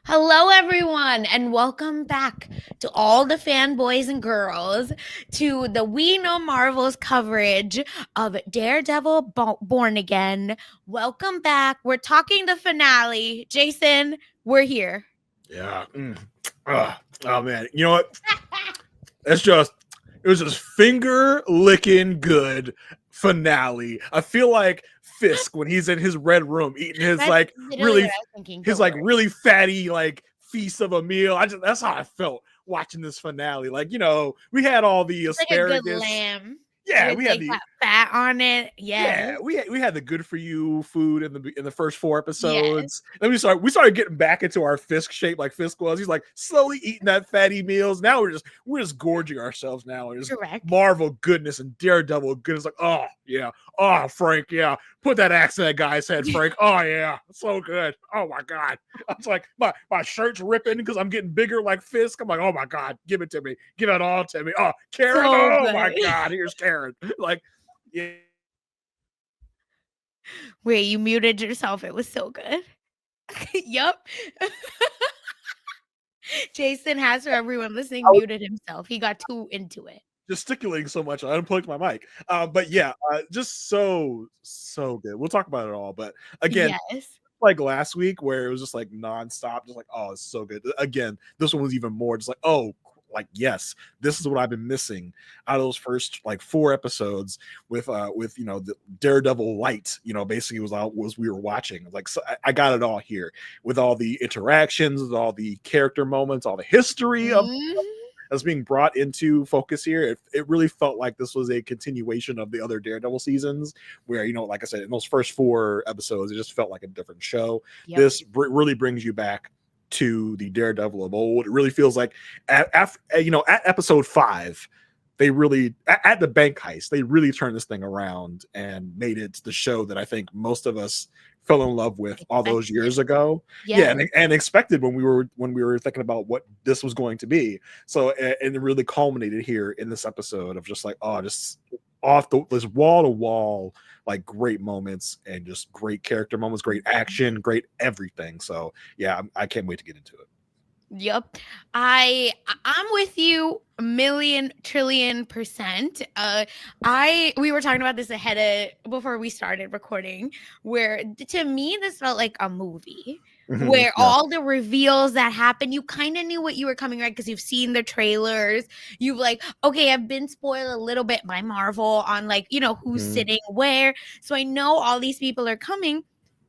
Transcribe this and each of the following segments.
Hello, everyone, and welcome back to all the fanboys and girls to the We Know Marvel's coverage of Daredevil Born Again. Welcome back. We're talking the finale. Jason, we're here. Yeah. Oh man. You know what? It was just finger licking good finale. I feel like Fisk when he's in his red room eating his That's like literally really what I was thinking. his Don't like worry. really fatty like feast of a meal. That's how I felt watching this finale. Like, we had all the It's like a good asparagus. lamb Yeah, with we had like the that fat on it. Yes. we had the good for you food in the first four Yes. episodes. Then we started getting back into our Fisk shape like Fisk was. He's like slowly eating that fatty meals. Now we're just gorging ourselves now and just Correct. Marvel goodness and Daredevil goodness. Like, oh yeah, oh Frank, yeah, put that axe in that guy's head, Frank. Oh yeah, so good. Oh my god, I was like my shirt's ripping because I'm getting bigger like Fisk. I'm like, oh my god, give it to me, give it all to me. Oh Karen, So oh my good. god, here's Karen. Like, yeah. Wait, you muted yourself. It was so good. Yup. Jason has, for everyone listening, muted himself. He got too into it. Gesticulating so much, I unplugged my mic. But yeah, just so good. We'll talk about it all, but again, Yes. like last week where it was just like nonstop, just like, oh, it's so good. Again, this one was even more just like, oh, like yes, this is what I've been missing out of those first like four episodes with the Daredevil light. Basically was we were watching. Like, so I got it all here with all the interactions, with all the character moments, all the history of Mhm. that's being brought into focus here. It really felt like this was a continuation of the other Daredevil seasons, where like I said, in those first four episodes, it just felt like a different show. Yep. This really brings you back to the Daredevil of old. It really feels like at episode 5, they really at the bank heist, they really turned this thing around and made it the show that I think most of us fell in love with all those Expected. years ago. Yeah, Yes. and expected when we were thinking about what this was going to be. So and it really culminated here in this episode of just like, oh, just off this wall to wall, like great moments and just great character moments, great action, great everything. So yeah, I can't wait to get into it. Yep. I'm with you a million trillion percent. We were talking about this ahead of before we started recording, where to me this felt like a movie. Where Yeah. all the reveals that happened, you kind of knew what you were coming, right? Because you've seen the trailers. You've like, okay, I've been spoiled a little bit by Marvel on like, who's sitting where. So I know all these people are coming.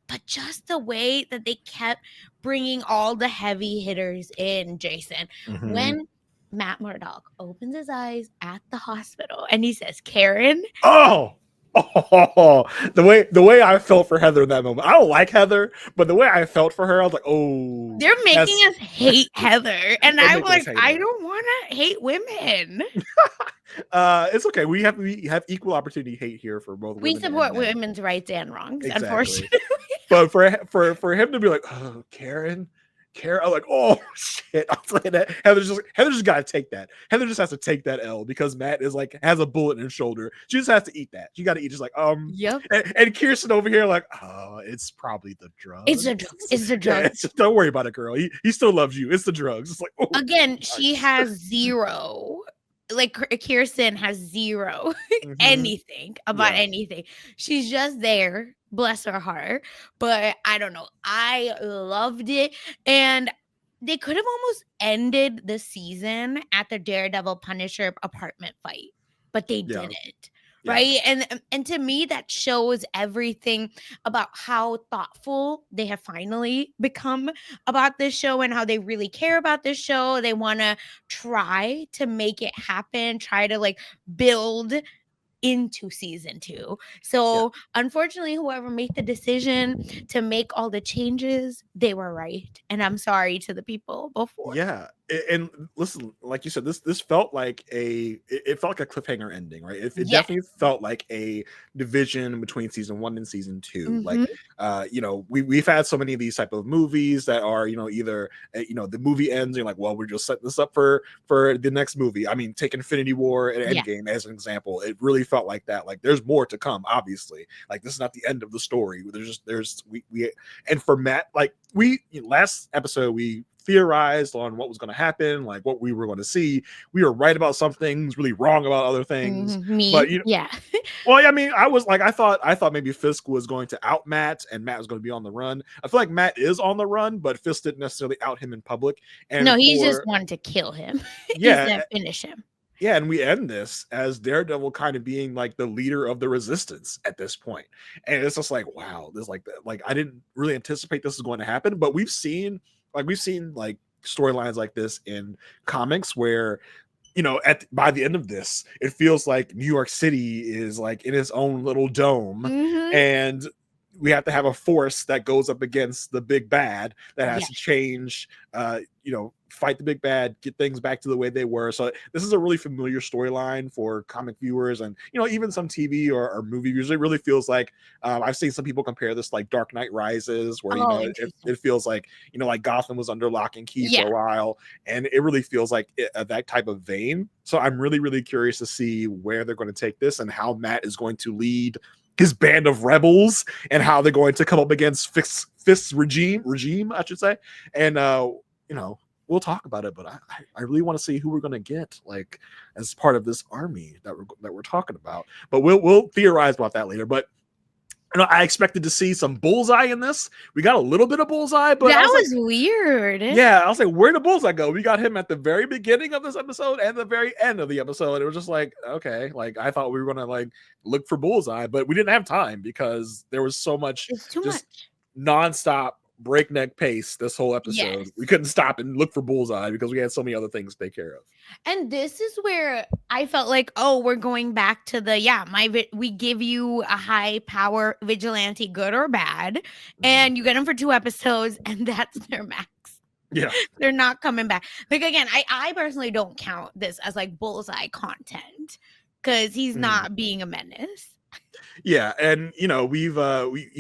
But just the way that they kept bringing all the heavy hitters in, Jason, when Matt Murdock opens his eyes at the hospital and he says, Karen. Oh, the way I felt for Heather in that moment. I don't like Heather, but the way I felt for her, I was like, oh, They're making that's us hate Heather. And they're I'm making us like, hate I her. don't want to hate women. It's okay. We have equal opportunity hate here for both We women and support men. women's rights and wrongs, Exactly. unfortunately. But for him to be like, oh, Karen, I'm like, oh shit. I was like that. Heather just gotta take that. Heather just has to take that L because Matt is like has a bullet in his shoulder. She just has to eat that. She gotta eat just like Yep. and Kirsten over here, like, oh, it's probably the drugs. It's the drugs. It's the Yeah, drugs. don't worry about it, girl. He still loves you. It's the drugs. It's like, oh, Again, she has zero. Like Kirsten has zero anything about yeah. anything. She's just there, bless her heart. But I don't know. I loved it. And they could have almost ended the season at the Daredevil Punisher apartment fight, but they Yeah. didn't. Yeah. Right. And to me, that shows everything about how thoughtful they have finally become about this show and how they really care about this show. They want to try to make it happen, try to like build into season 2. So unfortunately, whoever made the decision to make all the changes, they were right. And I'm sorry to the people before. Yeah. And listen, like you said, this felt like it felt like a cliffhanger ending, right? It Yes. definitely felt like a division between season 1 and season 2. Like, Mhm. we've had so many of these type of movies that are, either the movie ends and you're like, well, we're just setting this up for the next movie. I mean, take Infinity War and Yeah. Endgame as an example. It really felt like that. Like, there's more to come. Obviously, like, this is not the end of the story. There's we and for Matt, like, last episode we theorized on what was going to happen, like what we were going to see. We were right about some things, really wrong about other things. But Me? Yeah. well, I mean, I thought maybe Fisk was going to out Matt, and Matt was going to be on the run. I feel like Matt is on the run, but Fisk didn't necessarily out him in public. And No, he just wanted to kill him. He's yeah, gonna finish him. yeah, and we end this as Daredevil kind of being like the leader of the resistance at this point. And it's just like, wow, this like I didn't really anticipate this was going to happen, but we've seen like storylines like this in comics where by the end of this, it feels like New York City is like in its own little dome, Mhm. and we have to have a force that goes up against the big bad that has Yes. to change, fight the big bad, get things back to the way they were. So this is a really familiar storyline for comic viewers and, even some TV or movie viewers. It really feels like, I've seen some people compare this like Dark Knight Rises, where, Oh, it, interesting. it feels like, like Gotham was under lock and key for Yeah. a while. And it really feels like that type of vein. So I'm really, really curious to see where they're going to take this and how Matt is going to lead his band of rebels and how they're going to come up against Fisk's regime, I should say. And we'll talk about it, but I really want to see who we're going to get like as part of this army that we're talking about. But we'll theorize about that later. But I expected to see some Bullseye in this. We got a little bit of Bullseye, but That I was like, was weird. yeah, I was like, where did Bullseye go? We got him at the very beginning of this episode and the very end of the episode. It was just like, okay, like I thought we were gonna like look for Bullseye, but we didn't have time because there was so much It's too just much. nonstop breakneck pace this whole episode. Yes. We couldn't stop and look for Bullseye because we had so many other things to take care of. And this is where I felt like, oh, we're going back to we give you a high power vigilante, good or bad, and you get them for 2 episodes, and that's their max. Yeah. They're not coming back. Like, again, I personally don't count this as like Bullseye content because he's not being a menace. Yeah, and he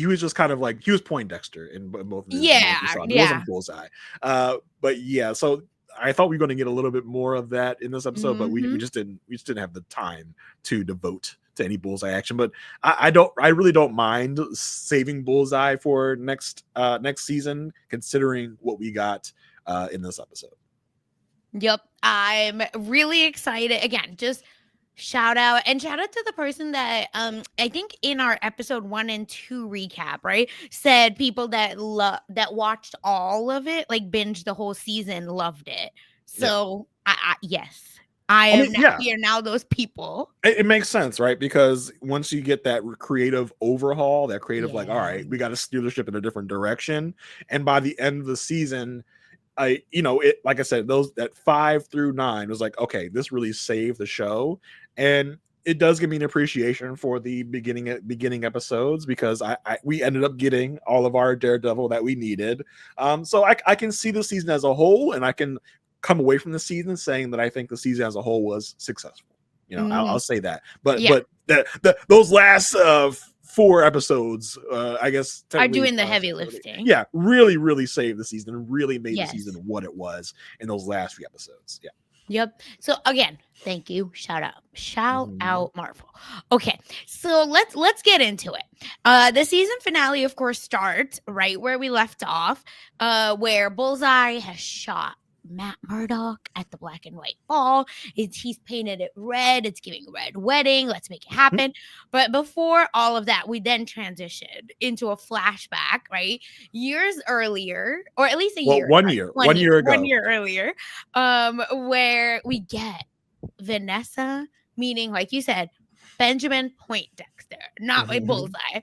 was just kind of like he was Poindexter in both of his Yeah, episodes. It yeah. wasn't Bullseye. But yeah, so I thought we were going to get a little bit more of that in this episode, but we just didn't have the time to devote to any Bullseye action. But I really don't mind saving Bullseye for next season, considering what we got in this episode. Yep. I'm really excited. Again, just shout out to the person that I think in our episode 1 and 2 recap, right, said people that watched all of it, like binge the whole season, loved it. So yes, we are now those people. It makes sense, right? Because once you get that creative overhaul, that creative like, all right, we got to steer the ship in a different direction, and by the end of the season, it, like I said, that 5 through 9 was like, okay, this really saved the show. And it does give me an appreciation for the beginning episodes because we ended up getting all of our Daredevil that we needed. So I can see the season as a whole, and I can come away from the season saying that I think the season as a whole was successful. I'll say that. But those last 4 episodes, I guess, are doing the heavy lifting. Yeah, really, really saved the season and really made the season what it was in those last few episodes. Yeah. Yep. So again, thank you. Shout out, Marvel. Okay, so let's get into it. The season finale, of course, starts right where we left off, where Bullseye has shot Matt Murdock at the black and white ball. He's painted it red. It's giving a red wedding. Let's make it happen. But before all of that, we then transitioned into a flashback, right? Years earlier, or at least a year. 1 year. 1 year ago. 1 year earlier, where we get Vanessa, meaning, like you said, Benjamin Poindexter, not my Bullseye.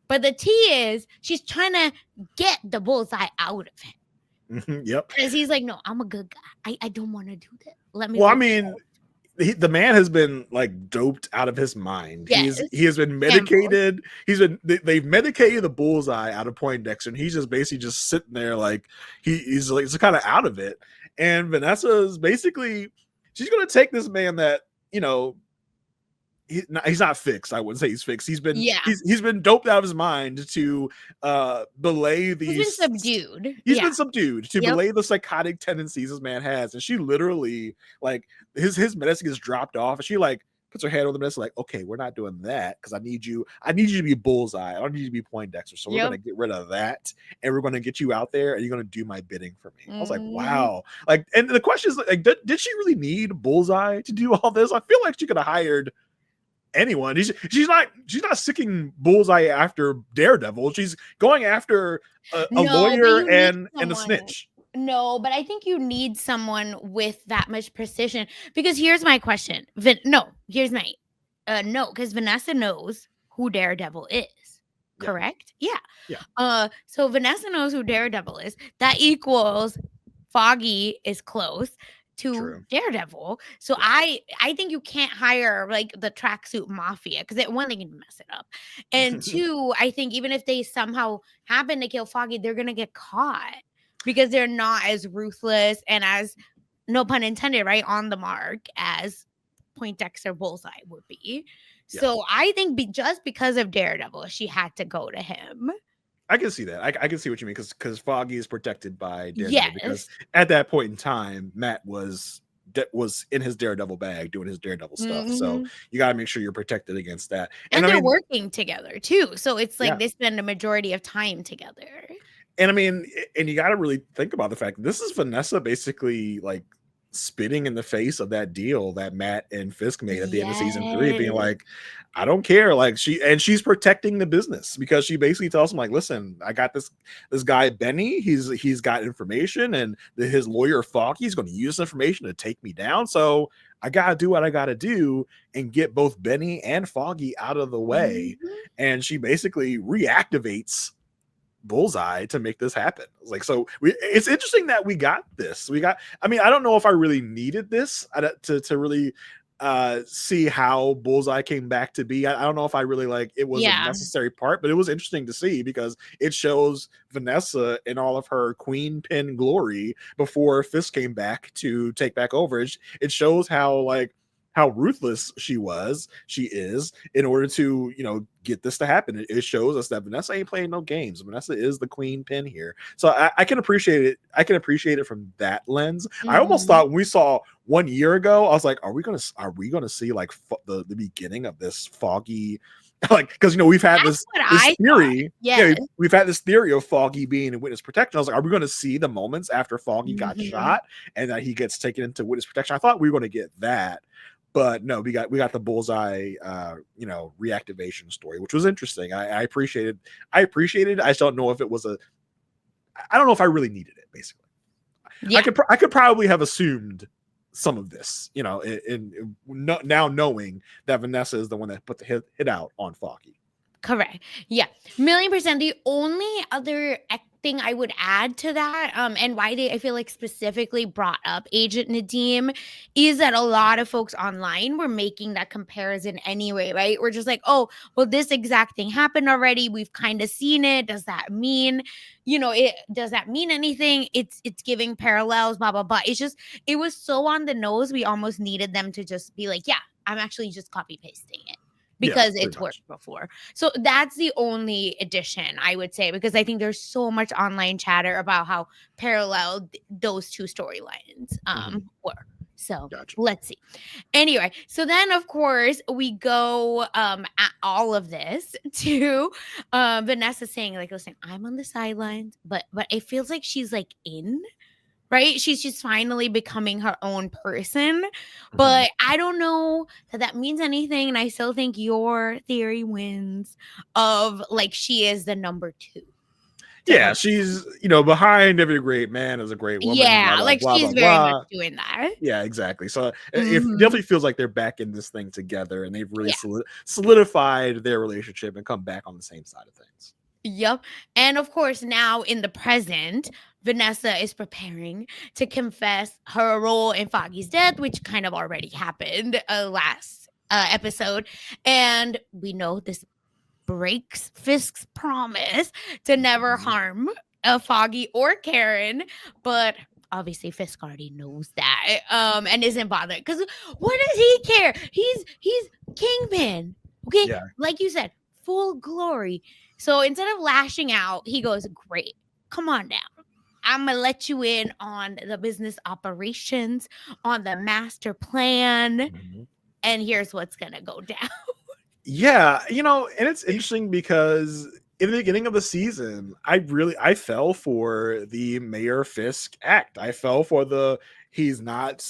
But the T is she's trying to get the Bullseye out of him. Yep. Because he's like, no, I'm a good guy. I don't want to do that. Let me. Well, I mean, the man has been like doped out of his mind. Yes. He has been medicated. They've medicated the Bullseye out of Poindexter, and he's just basically just sitting there like he's like kind of out of it. And Vanessa is basically, she's going to take this man that, you know, he's not fixed. I wouldn't say he's fixed. Yeah. He's been doped out of his mind to belay He's been these. subdued. He's Yeah. been subdued to Yep. belay the psychotic tendencies this man has, and she literally like his medicine gets dropped off, and she like puts her hand on the medicine, like, okay, we're not doing that because I need you to be Bullseye. I don't need you to be Poindexter. So we're Yep. gonna get rid of that, and we're gonna get you out there, and you're gonna do my bidding for me. I was like, Mhm. wow. Like, and the question is, like, did she really need Bullseye to do all this? I feel like she could have hired anyone. She's not seeking Bullseye after Daredevil. She's going after a No, but lawyer you need and a someone. snitch. No, but I think you need someone with that much precision because here's my question. Here's my no, because Vanessa knows who Daredevil is. Yeah. Correct? Yeah. Yeah. So Vanessa knows who Daredevil is. That equals Foggy is close to True. Daredevil. So Yeah. I think you can't hire like the tracksuit mafia because one, they can mess it up. And two, I think even if they somehow happen to kill Foggy, they're gonna get caught because they're not as ruthless and as, no pun intended, right, on the mark as Poindexter Bullseye would be. Yeah. So I think just because of Daredevil, she had to go to him. I can see that. I can see what you mean because Foggy is protected by Daredevil because Yes. at that point in time, Matt was in his Daredevil bag doing his Daredevil stuff. So Mhm. you got to make sure you're protected against that. And I they're mean, working together too. So it's like yeah. they spend a majority of time together. And I mean, and you got to really think about the fact this is Vanessa basically like spitting in the face of that deal that Matt and Fisk made at the end of season 3, being Yes. like, I don't care. Like she's protecting the business because she basically tells him like, listen, I got this guy Benny. He's got information, and his lawyer Foggy is going to use this information to take me down. So I gotta do what I gotta do and get both Benny and Foggy out of the way. Mhm. And she basically reactivates Bullseye to make this happen. Like, so it's interesting that we got this. I mean, I don't know if I really needed this to really see how Bullseye came back to be. I don't know if I really like it was a Yeah. necessary part, but it was interesting to see because it shows Vanessa in all of her queen pin glory before Fisk came back to take back over. It shows how ruthless she is in order to, get this to happen. It shows us that Vanessa ain't playing no games. Vanessa is the queen pin here. So I can appreciate it. I can appreciate it from that lens. I almost thought when we saw 1 year ago, I was like, are we gonna see like the beginning of this Foggy, like, because we've had That's this what I theory. thought. Yes. We've had this theory of Foggy being in witness protection. I was like, are we going to see the moments after Foggy got shot and that he gets taken into witness protection? I thought we were going to get that, but no, we got the Bullseye reactivation story, which was interesting. I appreciated it. I just don't know if it was I don't know if I really needed it, basically. Yeah. I could probably have assumed some of this, in now knowing that Vanessa is the one that put the hit out on Foggy. Correct. Yeah. 1,000,000%. The only other thing I would add to that, and why I feel like specifically brought up Agent Nadeem, is that a lot of folks online were making that comparison anyway, right? We're just like, oh, well, this exact thing happened already. We've kind of seen it. Does that mean, does that mean anything? It's giving parallels, blah, blah, blah. It was so on the nose. We almost needed them to just be like, yeah, I'm actually just copy pasting it, because it's worked before. So that's the only addition I would say, because I think there's so much online chatter about how parallel those two storylines were. So let's see. Anyway, so then of course we go at all of this to Vanessa saying like, listen, I'm on the sidelines, but it feels like she's like in. Right? She's just finally becoming her own person. But I don't know that means anything. And I still think your theory wins of like she is the number 2. Yeah, she's, behind every great man is a great woman. Yeah, Blah, like blah, she's blah, very blah, much blah. doing that. Yeah, exactly. So it definitely feels like they're back in this thing together, and they've really solidified their relationship and come back on the same side of things. Yep. And of course, now in the present, Vanessa is preparing to confess her role in Foggy's death, which kind of already happened last episode. And we know this breaks Fisk's promise to never harm Foggy or Karen. But obviously Fisk already knows that, and isn't bothered because what does he care? He's Kingpin, okay? Yeah. Like you said, full glory. So instead of lashing out, he goes, "Great, come on down. I'm gonna let you in on the business operations, on the master plan, Mhm. and here's what's gonna go down." Yeah, and it's interesting because in the beginning of the season, I fell for the Mayor Fisk act. I fell for the he's not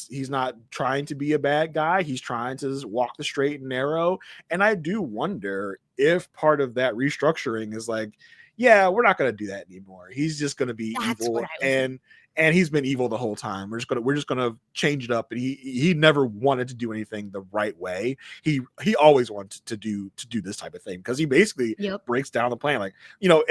trying to be a bad guy. He's trying to walk the straight and narrow. And I do wonder if part of that restructuring is like, yeah, we're not going to do that anymore. He's just going to be That's what evil, I was thinking. and he's been evil the whole time. We're just gonna change it up. And he never wanted to do anything the right way. He always wanted to do this type of thing because he basically Yep. breaks down the plan, like,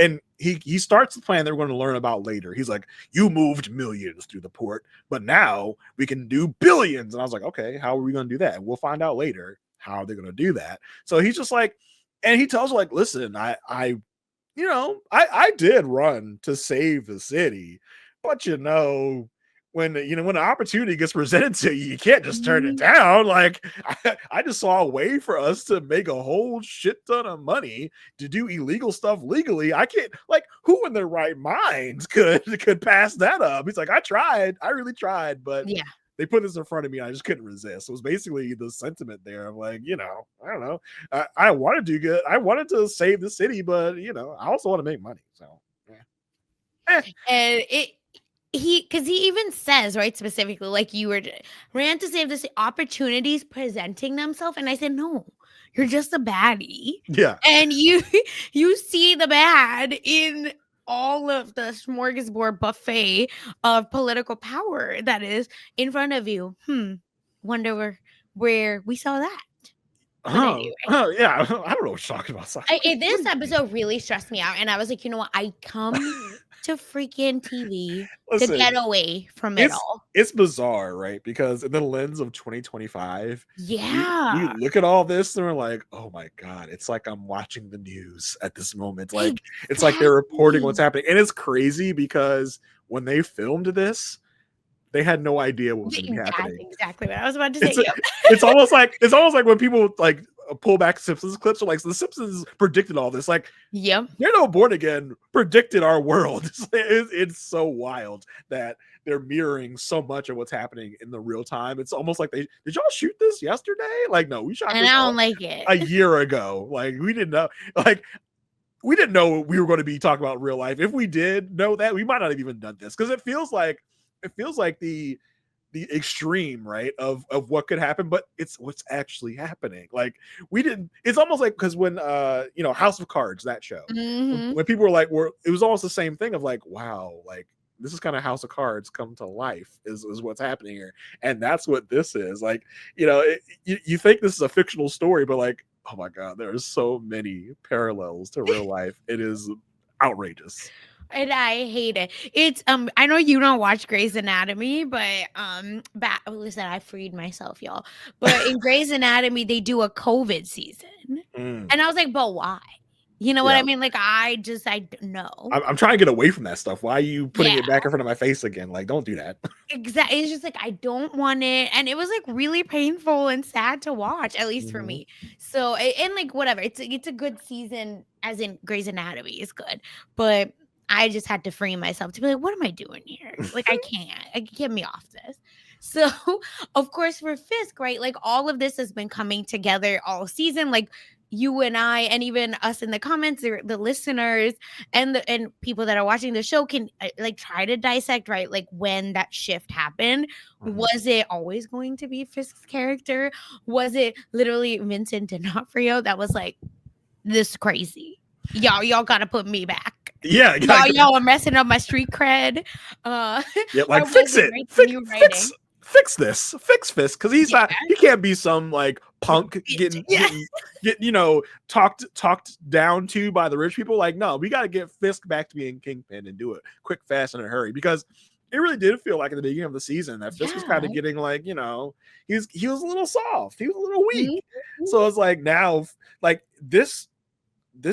and he starts the plan that we're going to learn about later. He's like, you moved millions through the port, but now we can do billions. And I was like, okay, how are we going to do that? And we'll find out later how they're going to do that. So he's just like, and he tells her, like, listen, I did run to save the city, but when when an opportunity gets presented to you, you can't just turn it Mhm. down. Like, I just saw a way for us to make a whole shit ton of money to do illegal stuff legally. I can't, like, who in their right minds could pass that up? He's like, I really tried, but Yeah. they put this in front of me. I just couldn't resist. It was basically the sentiment there of like, I don't know. I wanted to do good. I wanted to save the city, but I also want to make money. So, eh. And because he even says, right, specifically, like you were ran to save this opportunities presenting themselves. And I said, no, you're just a baddie. Yeah. And you you see the bad in all of the smorgasbord buffet of political power that is in front of you. Wonder where we saw that. But anyway. Yeah. I don't know what you're talking about. Sasha. This episode really stressed me out, and I was like, you know what? I come to freaking TV to get Listen, away from it it's all. it's bizarre, right? Because in the lens of 2025, we Yeah. look at all this and we're like, oh my god, it's like I'm watching the news at this moment. Like, it's like they're reporting what's Exactly. happening, and it's crazy because when they filmed this, they had no idea what was going to be That's happening. exactly what I was about to say. It's Yep. it's almost like when people like pull back Simpsons clips, or like, the Simpsons predicted all this. Like, Yep. they're no Born Again predicted our world. It's so wild that they're mirroring so much of what's happening in the real time. It's almost like did y'all shoot this yesterday? Like, no, we shot And this I don't like it. a year ago. Like, we didn't know. Like, we didn't know we were going to be talking about real life. If we did know that, we might not have even done this, because it feels like the extreme, right, of what could happen, but it's what's actually happening. Like, we didn't. It's almost like, because when House of Cards, that show, Mhm. when people were like, it was almost the same thing of like, wow, like, this is kind of House of Cards come to life, is what's happening here. And that's what this is. Like, you think this is a fictional story, but like, oh my god, there are so many parallels to real life. It is outrageous. And I hate it. It's I know you don't watch Grey's Anatomy, but listen, I freed myself, y'all. But in Grey's Anatomy, they do a COVID season. Mm, And I was like, but why? You know what I yeah. mean? Like, I know. I'm trying to get away from that stuff. Why are you putting Yeah, it back in front of my face again? Like, don't do that. exactly. It's just like I don't want it, and it was like really painful and sad to watch, at least for Mhm. me. So, and like whatever, it's a good season, as in Grey's Anatomy is good, but I just had to free myself to be like, what am I doing here? Like, I can't. Get me off this. So, of course, for Fisk, right? Like all of this has been coming together all season. Like you and I, and even us in the comments, the listeners, and people that are watching the show can like try to dissect, right, like when that shift happened. Mhm. Was it always going to be Fisk's character? Was it literally Vincent D'Onofrio that was like, this crazy, y'all gotta put me back, Yeah, y'all are messing up my street cred, yeah, or like, was fix it it, right when fix, you were writing? fix this, fix Fisk, because Yeah. he can't be some like punk getting Yeah. talked down to by the rich people. Like, no, we got to get Fisk back to being Kingpin and do it quick, fast, and in a hurry, because it really did feel like at the beginning of the season that Fisk was kind Yeah. of getting like, he was a little soft, he was a little weak. Mhm. So it's like, now, like, this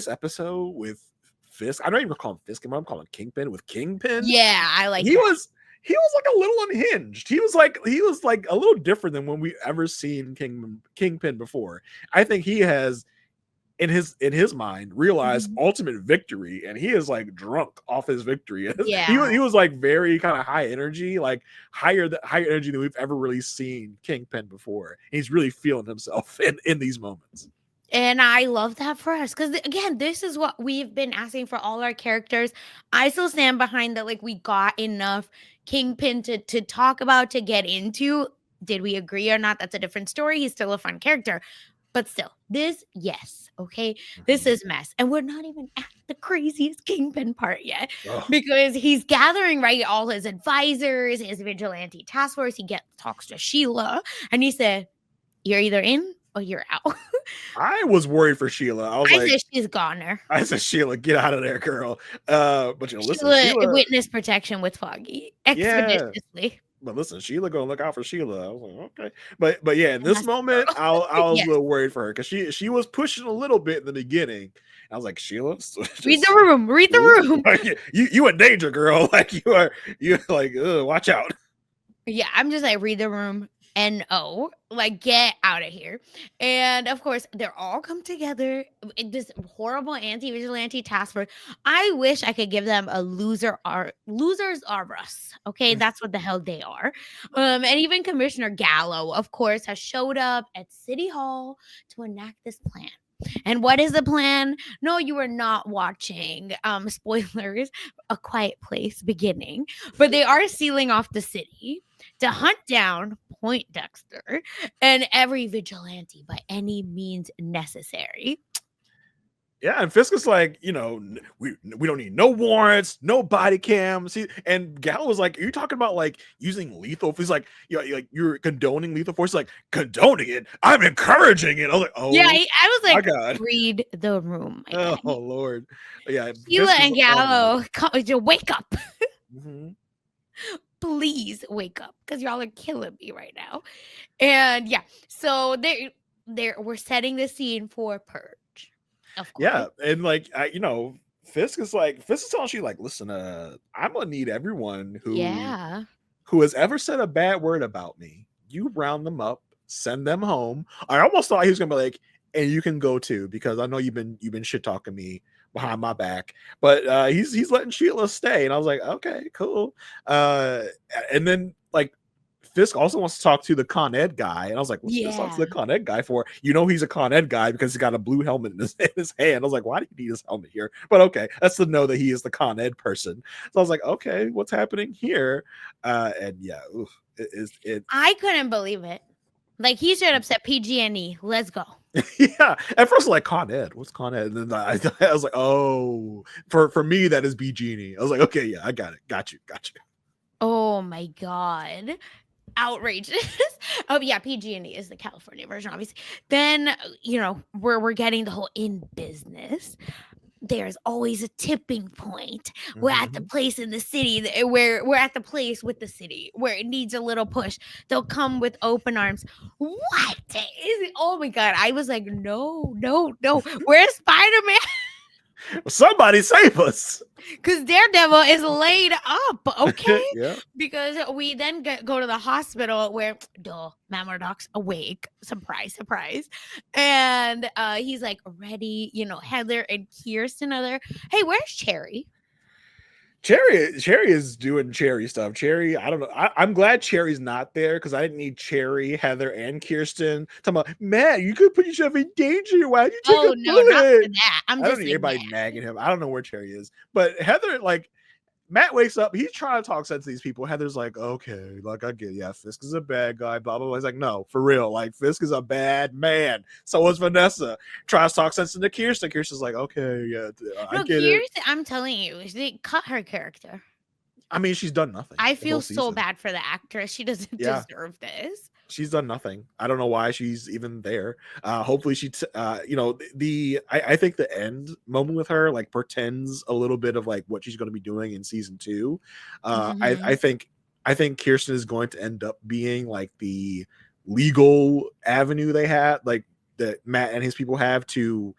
episode with Fisk, I don't even call him Fisk anymore. I'm calling him Kingpin. With Kingpin, Yeah, I like he that. was he was like a little unhinged. He was like a little different than when we ever seen Kingpin before. I think he has in his mind realized Mhm. ultimate victory, and he is like drunk off his victory. Yeah. He was like very kind of high energy, like higher energy than we've ever really seen Kingpin before. He's really feeling himself in these moments. And I love that for us because, again, this is what we've been asking for all our characters. I still stand behind that. Like, we got enough Kingpin to talk about, to get into. Did we agree or not? That's a different story. He's still a fun character. But still, this, yes, okay, this Mhm. is mess. And we're not even at the craziest Kingpin part yet Ugh. because he's gathering, right, all his advisors, his vigilante task force. He talks to Sheila, and he said, "You're either in or you're out." I was worried for Sheila. I was I like, said she's goner. I said, Sheila, get out of there, girl. But listen, Sheila Sheila, witness protection with Foggy yeah. expeditiously. But listen, Sheila gonna look out for Sheila. I was like, okay. But yeah, in And this that's the moment, girl. I was a Yes. little worried for her because she was pushing a little bit in the beginning. I was like, Sheila, Read the just room. Read the room. like, you in danger, girl. Like you like watch out. Yeah, I'm just like, read the room. No, like, get out of here. And of course, they're all come together in this horrible anti-vigilante task force. I wish I could give them a losers are us. Okay, that's what the hell they are. And even Commissioner Gallo, of course, has showed up at City Hall to enact this plan. And what is the plan? No, you are not watching. Spoilers, A Quiet Place beginning, but they are sealing off the city to hunt down Point Dexter and every vigilante by any means necessary. Yeah, and Fisk is like, we don't need no warrants, no body cams. And Gal was like, "Are you talking about like using lethal?" He's like, you're condoning lethal force." He's like, condoning it? I'm encouraging it. I was like, Yeah, oh I was my like, god, read the room, my oh guy. Lord, yeah. Sheila Fisk is, and oh no. Gallo, wake up. Mhm. Please wake up because y'all are killing me right now. And yeah, so we're setting the scene for Purge, of course. Yeah, and like Fisk is telling you like, listen, I'm gonna need everyone Yeah. who has ever said a bad word about me. You round them up, send them home. I almost thought he was gonna be like, and you can go too, because I know you've been shit talking me behind my back. But he's letting Sheila stay, and I was like, okay, cool. Uh, and then like Fisk also wants to talk to the Con Ed guy, and I was like, "What's Fisk talk to Yeah. the Con Ed guy for?" He's a Con Ed guy because he's got a blue helmet in his hand. I was like, "Why do you need his helmet here?" But okay, that's to know that he is the Con Ed person. So I was like, "Okay, what's happening here?" And yeah, oof, it I couldn't believe it. Like, he straight up said PG&E. Let's go. yeah. At first, like Con Ed, what's Con Ed? And then I was like, "Oh, for me that is B Genie." I was like, "Okay, yeah, I got it, got you." Oh my god. Outrageous. Oh yeah, PG&E is the California version, obviously. Then, we're getting the whole in business. There's always a tipping point. We're at the Mhm. place in the city where we're at the place with the city where it needs a little push. They'll come with open arms. What is it? Oh my god. I was like, no, no, no. Where's Spider-Man? Somebody save us! Because Daredevil is laid up, okay? Yeah. Because we then go to the hospital where, duh, Matt Murdock's awake. Surprise, surprise. And he's like ready, Heather and Kirsten are there. Hey, where's Cherry? Cherry is doing Cherry stuff. Cherry, I don't know. I'm glad Cherry's not there because I didn't need Cherry, Heather, and Kirsten talking about, "Man, you could put yourself in danger. Why'd you take a Oh, no, not for bullet?" that. I'm I don't just need saying, everybody nagging him. I don't know where Cherry is, but Heather, like Matt wakes up, he's trying to talk sense to these people. Heather's like, "Okay, like I get it. Yeah, Fisk is a bad guy, blah blah blah." He's like, "No, for real, like Fisk is a bad man." So is Vanessa. Tries to talk sense into Kirsten. Kirsten's like, "Okay, yeah, I no, get it." Kirsten, I'm telling you, they cut her character. I mean, she's done nothing I the whole feel so season. bad for the actress. She doesn't Yeah, deserve this. she's done nothing. I don't know why she's even there. Hopefully I think the end moment with her like portends a little bit of like what she's going to be doing in season 2. I Mhm. think Kirsten is going to end up being like the legal avenue they had, like that Matt and his people have to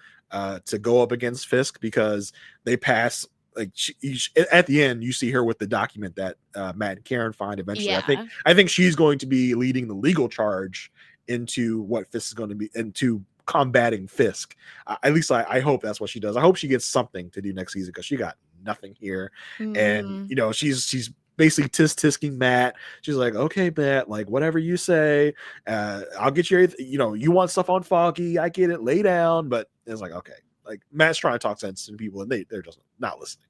go up against Fisk, because they pass like at the end you see her with the document that Matt and Karen find eventually. Yeah. I think she's going to be leading the legal charge into what Fisk is going to be into combating Fisk. At least I hope that's what she does. I hope she gets something to do next season because she got nothing here. And Mm. she's basically tisking Matt. She's like, okay, Matt, like whatever you say, I'll get you. You want stuff on Foggy, I get it, lay down. But it's like, okay, like Matt's trying to talk sense to people, and they're just not listening.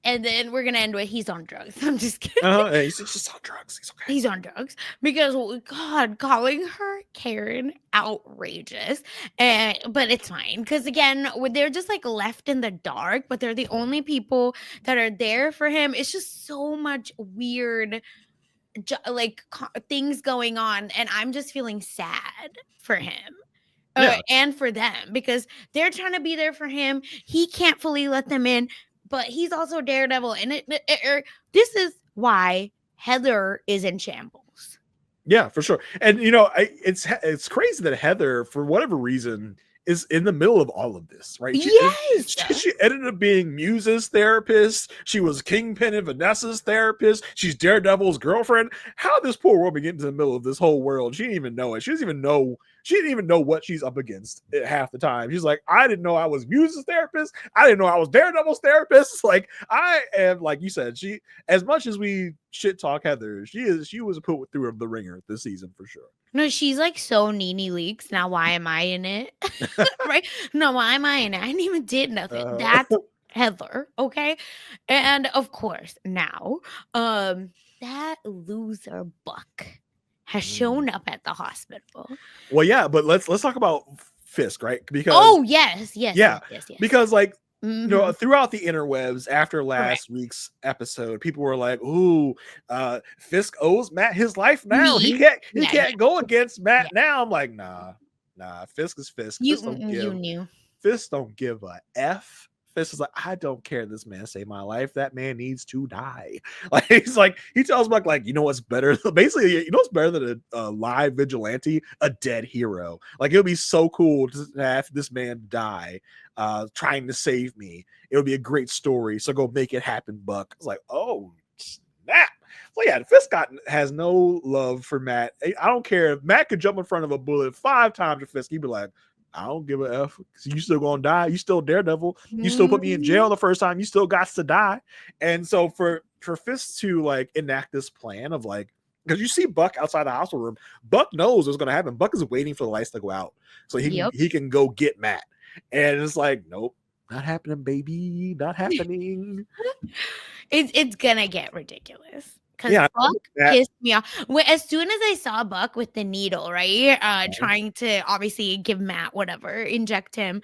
And then we're gonna end with he's on drugs. I'm just kidding. He's just on drugs. He's okay. He's on drugs because God, calling her Karen, outrageous. But it's fine because again, they're just like left in the dark, but they're the only people that are there for him. It's just so much weird, things going on, and I'm just feeling sad for him. Yeah. And for them because they're trying to be there for him. He can't fully let them in, but he's also Daredevil, and this is why Heather is in shambles. Yeah, for sure. And it's crazy that Heather, for whatever reason, is in the middle of all of this, right? Yes. She ended up being Muse's therapist. She was Kingpin and Vanessa's therapist. She's Daredevil's girlfriend. How this poor woman get into the middle of this whole world? She didn't even know it. She didn't even know what she's up against half the time. She's like, I didn't know I was Muse's therapist. I didn't know I was Daredevil's therapist. Like, I am, like you said, she, as much as we shit talk Heather, she was put through the ringer this season for sure. No, she's like so Nene Leaks. Now, why am I in it? Right? No, why am I in it? I didn't even did nothing. That's Heather, okay? And of course, now, that loser Buck has shown up at the hospital. Well, yeah, but let's talk about Fisk, right? Because yes, because like throughout the interwebs after last week's episode, people were like, "Ooh, Fisk owes Matt his life now. He can't go against Matt now." I'm like, nah, Fisk is Fisk. Fisk don't give a F. Fisk is like, I don't care. This man saved my life. That man needs to die. Like he tells Buck, like, you know what's better? Basically, you know what's better than a live vigilante? A dead hero. Like, it would be so cool to have this man die, trying to save me. It would be a great story. So go make it happen, Buck. It's like, oh snap. So yeah, Fisk has no love for Matt. I don't care if Matt could jump in front of a bullet 5 times to Fisk. He'd be like, I don't give a F. You still gonna die. You still Daredevil. You still put me in jail the first time. You still got to die. And so for Fisk to like enact this plan of like, because you see Buck outside the hospital room, Buck knows what's gonna happen. Buck is waiting for the lights to go out so he can go get Matt. And it's like, nope, not happening, baby, not happening. It's gonna get ridiculous. Because Buck pissed me off. As soon as I saw Buck with the needle, right? Trying to obviously give Matt whatever, inject him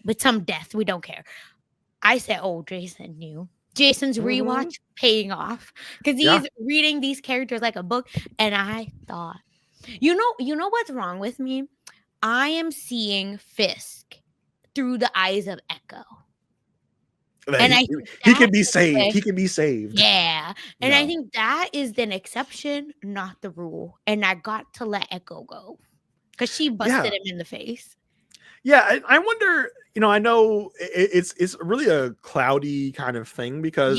with some death. We don't care. I said, oh, Jason knew. Jason's rewatch paying off. Because he's reading these characters like a book. And I thought, you know what's wrong with me? I am seeing Fisk through the eyes of Echo. And he can be saved. He can be saved. Yeah. And I think that is an exception, not the rule. And I got to let Echo go because she busted him in the face. Yeah. I wonder, I know it's really a cloudy kind of thing because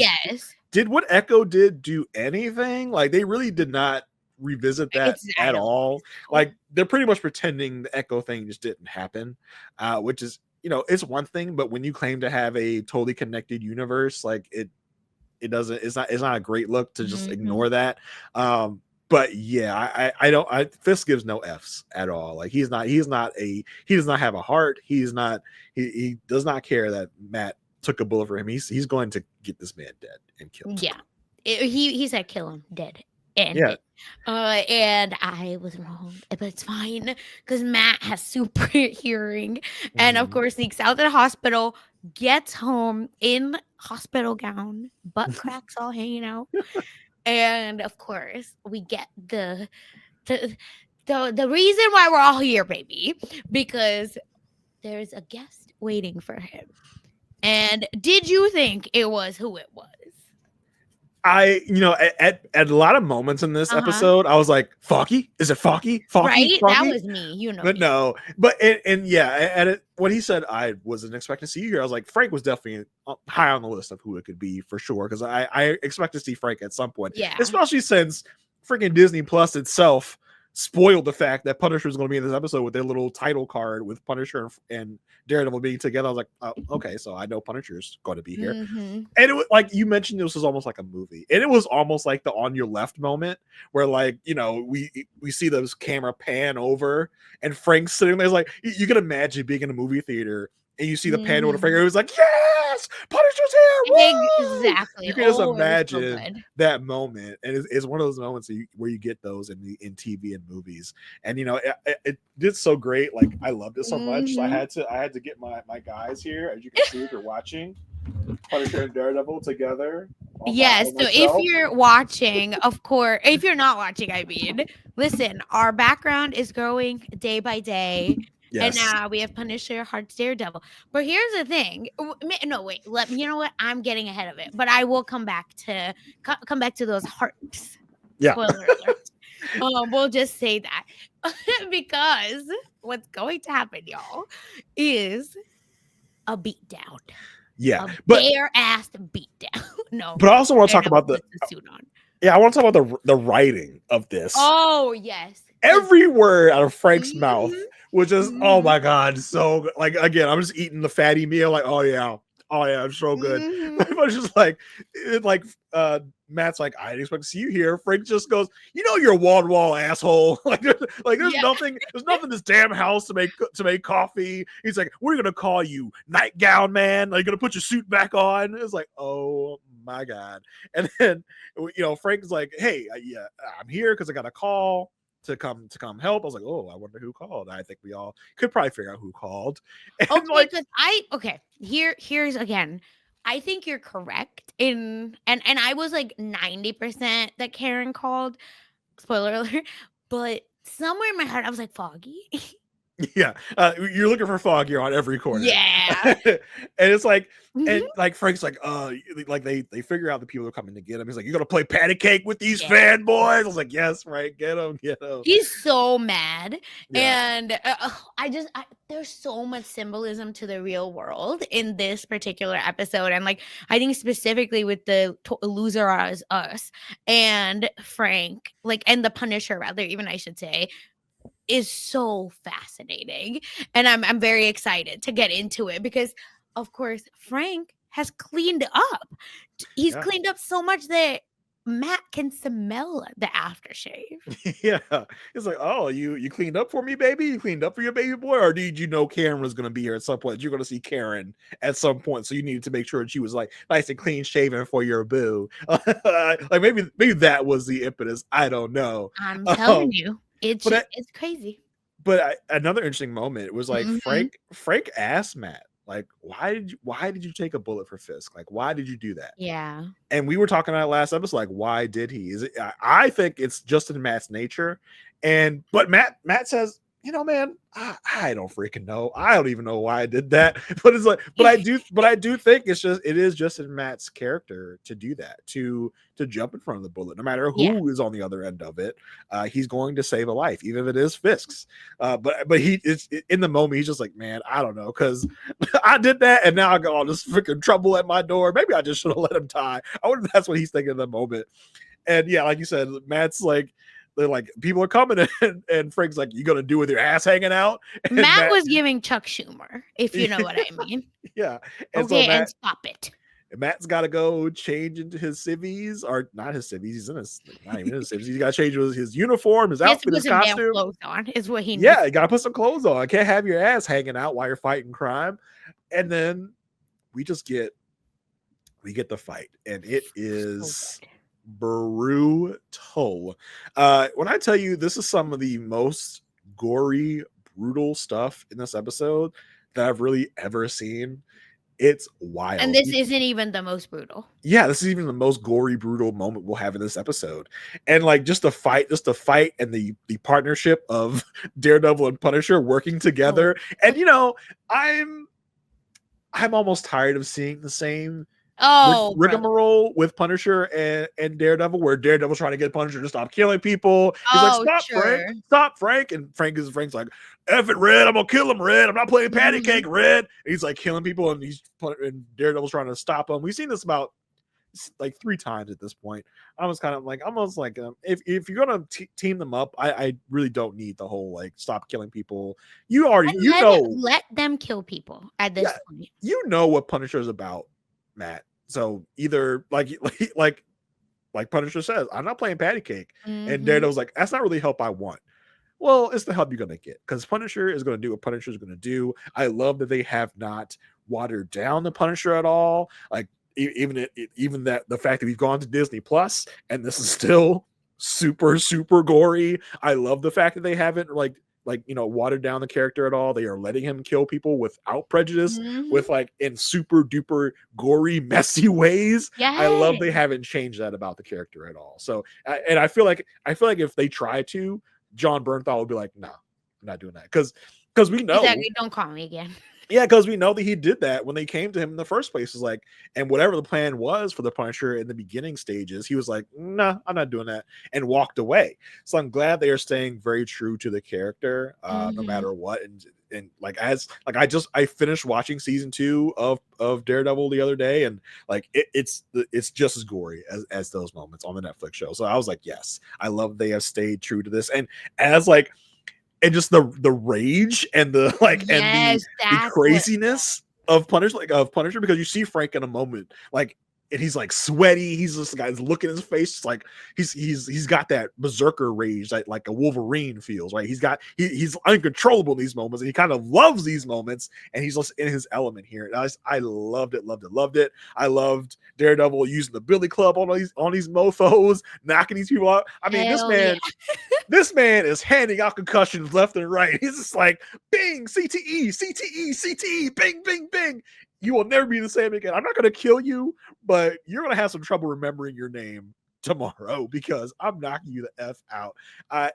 did what Echo did do anything? Like, they really did not revisit that at all. Like, they're pretty much pretending the Echo thing just didn't happen, which is, it's one thing, but when you claim to have a totally connected universe, like it doesn't, it's not a great look to just ignore that. But yeah, Fisk gives no F's at all. Like, he does not have a heart. He does not care that Matt took a bullet for him. He's going to get this man dead and kill him. Yeah. He said, kill him dead. And I was wrong, but it's fine because Matt has super hearing, and of course sneaks out of the hospital, gets home in hospital gown, butt cracks all hanging out, and of course we get the reason why we're all here, baby, because there's a guest waiting for him. And did you think it was who it was? at a lot of moments in this episode, I was like, Foggy? Is it Foggy? Foggy? Right? That Foggy? was me. You know But me. no, but and yeah, and when he said I wasn't expecting to see you here, I was like, Frank was definitely high on the list of who it could be for sure, because I expect to see Frank at some point, Yeah. especially since freaking Disney Plus itself spoiled the fact that Punisher is going to be in this episode with their little title card with Punisher and Daredevil being together. I was like, oh, okay, so I know Punisher's going to be here. Mm-hmm. And it was like you mentioned, this was almost like a movie, and it was almost like the on your left moment where, like, we see this camera pan over and Frank's sitting there. It's like you can imagine being in a movie theater and you see the pan over Frank. It was like, yes, Punisher's here. Woo! Exactly. You can just Oh, it was so imagine good. that moment, and it's one of those moments where you get those in TV and movies, and it did so great. Like, I loved it so much. So I had to get my guys here, as you can see if you're watching. Punisher and Daredevil together. Yes. So if you're watching, of course, if you're not watching, I mean, listen, our background is growing day by day. Yes. And now we have Punisher, Hearts, Daredevil. But here's the thing. No, wait. You know what? I'm getting ahead of it. But I will come back to those hearts. Yeah. Spoiler alert. We'll just say that because what's going to happen, y'all, is a beatdown. Yeah, but bare ass beatdown. No, but I also want to talk about the suit on. Yeah, I want to talk about the writing of this. Oh yes, every word out of Frank's mouth was just oh my god, so good. Like, again, I'm just eating the fatty meal. Like, oh yeah, it's so good. I was just like, Matt's like, I didn't expect to see you here. Frank just goes, you're a wall-to-wall asshole. There's nothing in this damn house to make coffee. He's like, we're gonna call you Nightgown Man. Like, gonna put your suit back on. It's like, oh my god. And then Frank's like, hey, yeah, I'm here because I got a call to come help. I was like, oh, I wonder who called. I think we all could probably figure out who called. And here's again. I think you're correct and I was like 90% that Karen called. Spoiler alert. But somewhere in my heart, I was like, Foggy. Yeah, you're looking for Foggy on every corner. Yeah. And it's like, and like Frank's like, like they figure out the people are coming to get him. He's like, you're gonna play patty cake with these fanboys. I was like, yes, Frank, get him. He's so mad. And there's so much symbolism to the real world in this particular episode, and like I think specifically with the loser as us and Frank, like, and the Punisher, rather, even I should say, is so fascinating. And I'm very excited to get into it because, of course, Frank has cleaned up. He's cleaned up so much that Matt can smell the aftershave. Yeah. It's like, oh, you cleaned up for me, baby? You cleaned up for your baby boy? Or did you know Karen was going to be here at some point? You're going to see Karen at some point, so you needed to make sure that she was like nice and clean shaven for your boo. Like, maybe that was the impetus. I don't know. I'm telling you. It's crazy. But another interesting moment was like Frank asked Matt, like, why did you take a bullet for Fisk? Like, why did you do that? Yeah. And we were talking about last episode, like, why did he? I think it's just in Matt's nature. But Matt says, man, I don't freaking know. I don't even know why I did that. But it's like, but I do think it is just in Matt's character to do that, to jump in front of the bullet, no matter who is on the other end of it. He's going to save a life, even if it is Fisk's. But it's in the moment, he's just like, man, I don't know, because I did that, and now I got all this freaking trouble at my door. Maybe I just should have let him die. I wonder if that's what he's thinking in the moment. And yeah, like you said, Matt's like, they're like, people are coming, and Frank's like, you gonna do with your ass hanging out? And Matt was giving Chuck Schumer, if you know what I mean. Yeah. And and stop it. Matt's got to go change into his civvies, or not his civvies. He's in not even his civvies. He's got to change his uniform, his outfit, his costume. Clothes on is what he needs. Yeah, you got to put some clothes on. Can't have your ass hanging out while you're fighting crime. And then we get the fight, and it is brutal. When I tell you, this is some of the most gory, brutal stuff in this episode that I've really ever seen. It's wild. And this isn't even the most brutal. Yeah, this is even the most gory, brutal moment we'll have in this episode. And like just the fight and the partnership of Daredevil and Punisher working together. And I'm almost tired of seeing the same Oh, brother. rigmarole with Punisher and Daredevil, where Daredevil's trying to get Punisher to stop killing people. He's like, Oh, Frank, sure. stop, Frank. And Frank's like, F it, Red, I'm gonna kill him, Red. I'm not playing patty Mhm. cake, Red. And he's like killing people, and and Daredevil's trying to stop him. We've seen this about like 3 times at this point. I was kind of like, almost like, if you're gonna team them up, I really don't need the whole like stop killing people. You already, And you know, let them kill people at this yeah, point. you know what Punisher is about, Matt. So either like Punisher says, I'm not playing patty cake, and Mhm. Daredevil's like, that's not really help I want. Well, it's the help you're gonna get, because Punisher is gonna do what Punisher is gonna do. I love that they have not watered down the Punisher at all. Like even that the fact that we've gone to Disney Plus and this is still super gory. I love the fact that they haven't watered down the character at all. They are letting him kill people without prejudice, Mhm. with like in super duper gory messy ways. I love they Yes. haven't changed that about the character at all. So and I feel like if they try to, John Bernthal would be like, no, I'm not doing that, because we know, Exactly. Don't call me again. yeah, because we know that he did that when they came to him in the first place. Is like, and whatever the plan was for the Punisher in the beginning stages, he was like, "No, I'm not doing that," and walked away. So I'm glad they are staying very true to the character, no Mhm. matter what. And I finished watching season 2 of Daredevil the other day, and like it's just as gory as those moments on the Netflix show. So I was like, yes, I love they have stayed true to this, and as like and just the rage and the like and Yes, the that's what. craziness of Punisher, because you see Frank in a moment, like, and he's like sweaty. He's just guy's look at his face, it's like he's got that berserker rage that like a Wolverine feels, right? He's uncontrollable in these moments, and he kind of loves these moments, and he's just in his element here. And I loved it. I loved Daredevil using the Billy Club on these mofos, knocking these people out. I mean, Hell yeah. this man is handing out concussions left and right. He's just like, bing, CTE, CTE, CTE, bing, bing, bing. You will never be the same again. I'm not going to kill you, but you're going to have some trouble remembering your name tomorrow, because I'm knocking you the F out.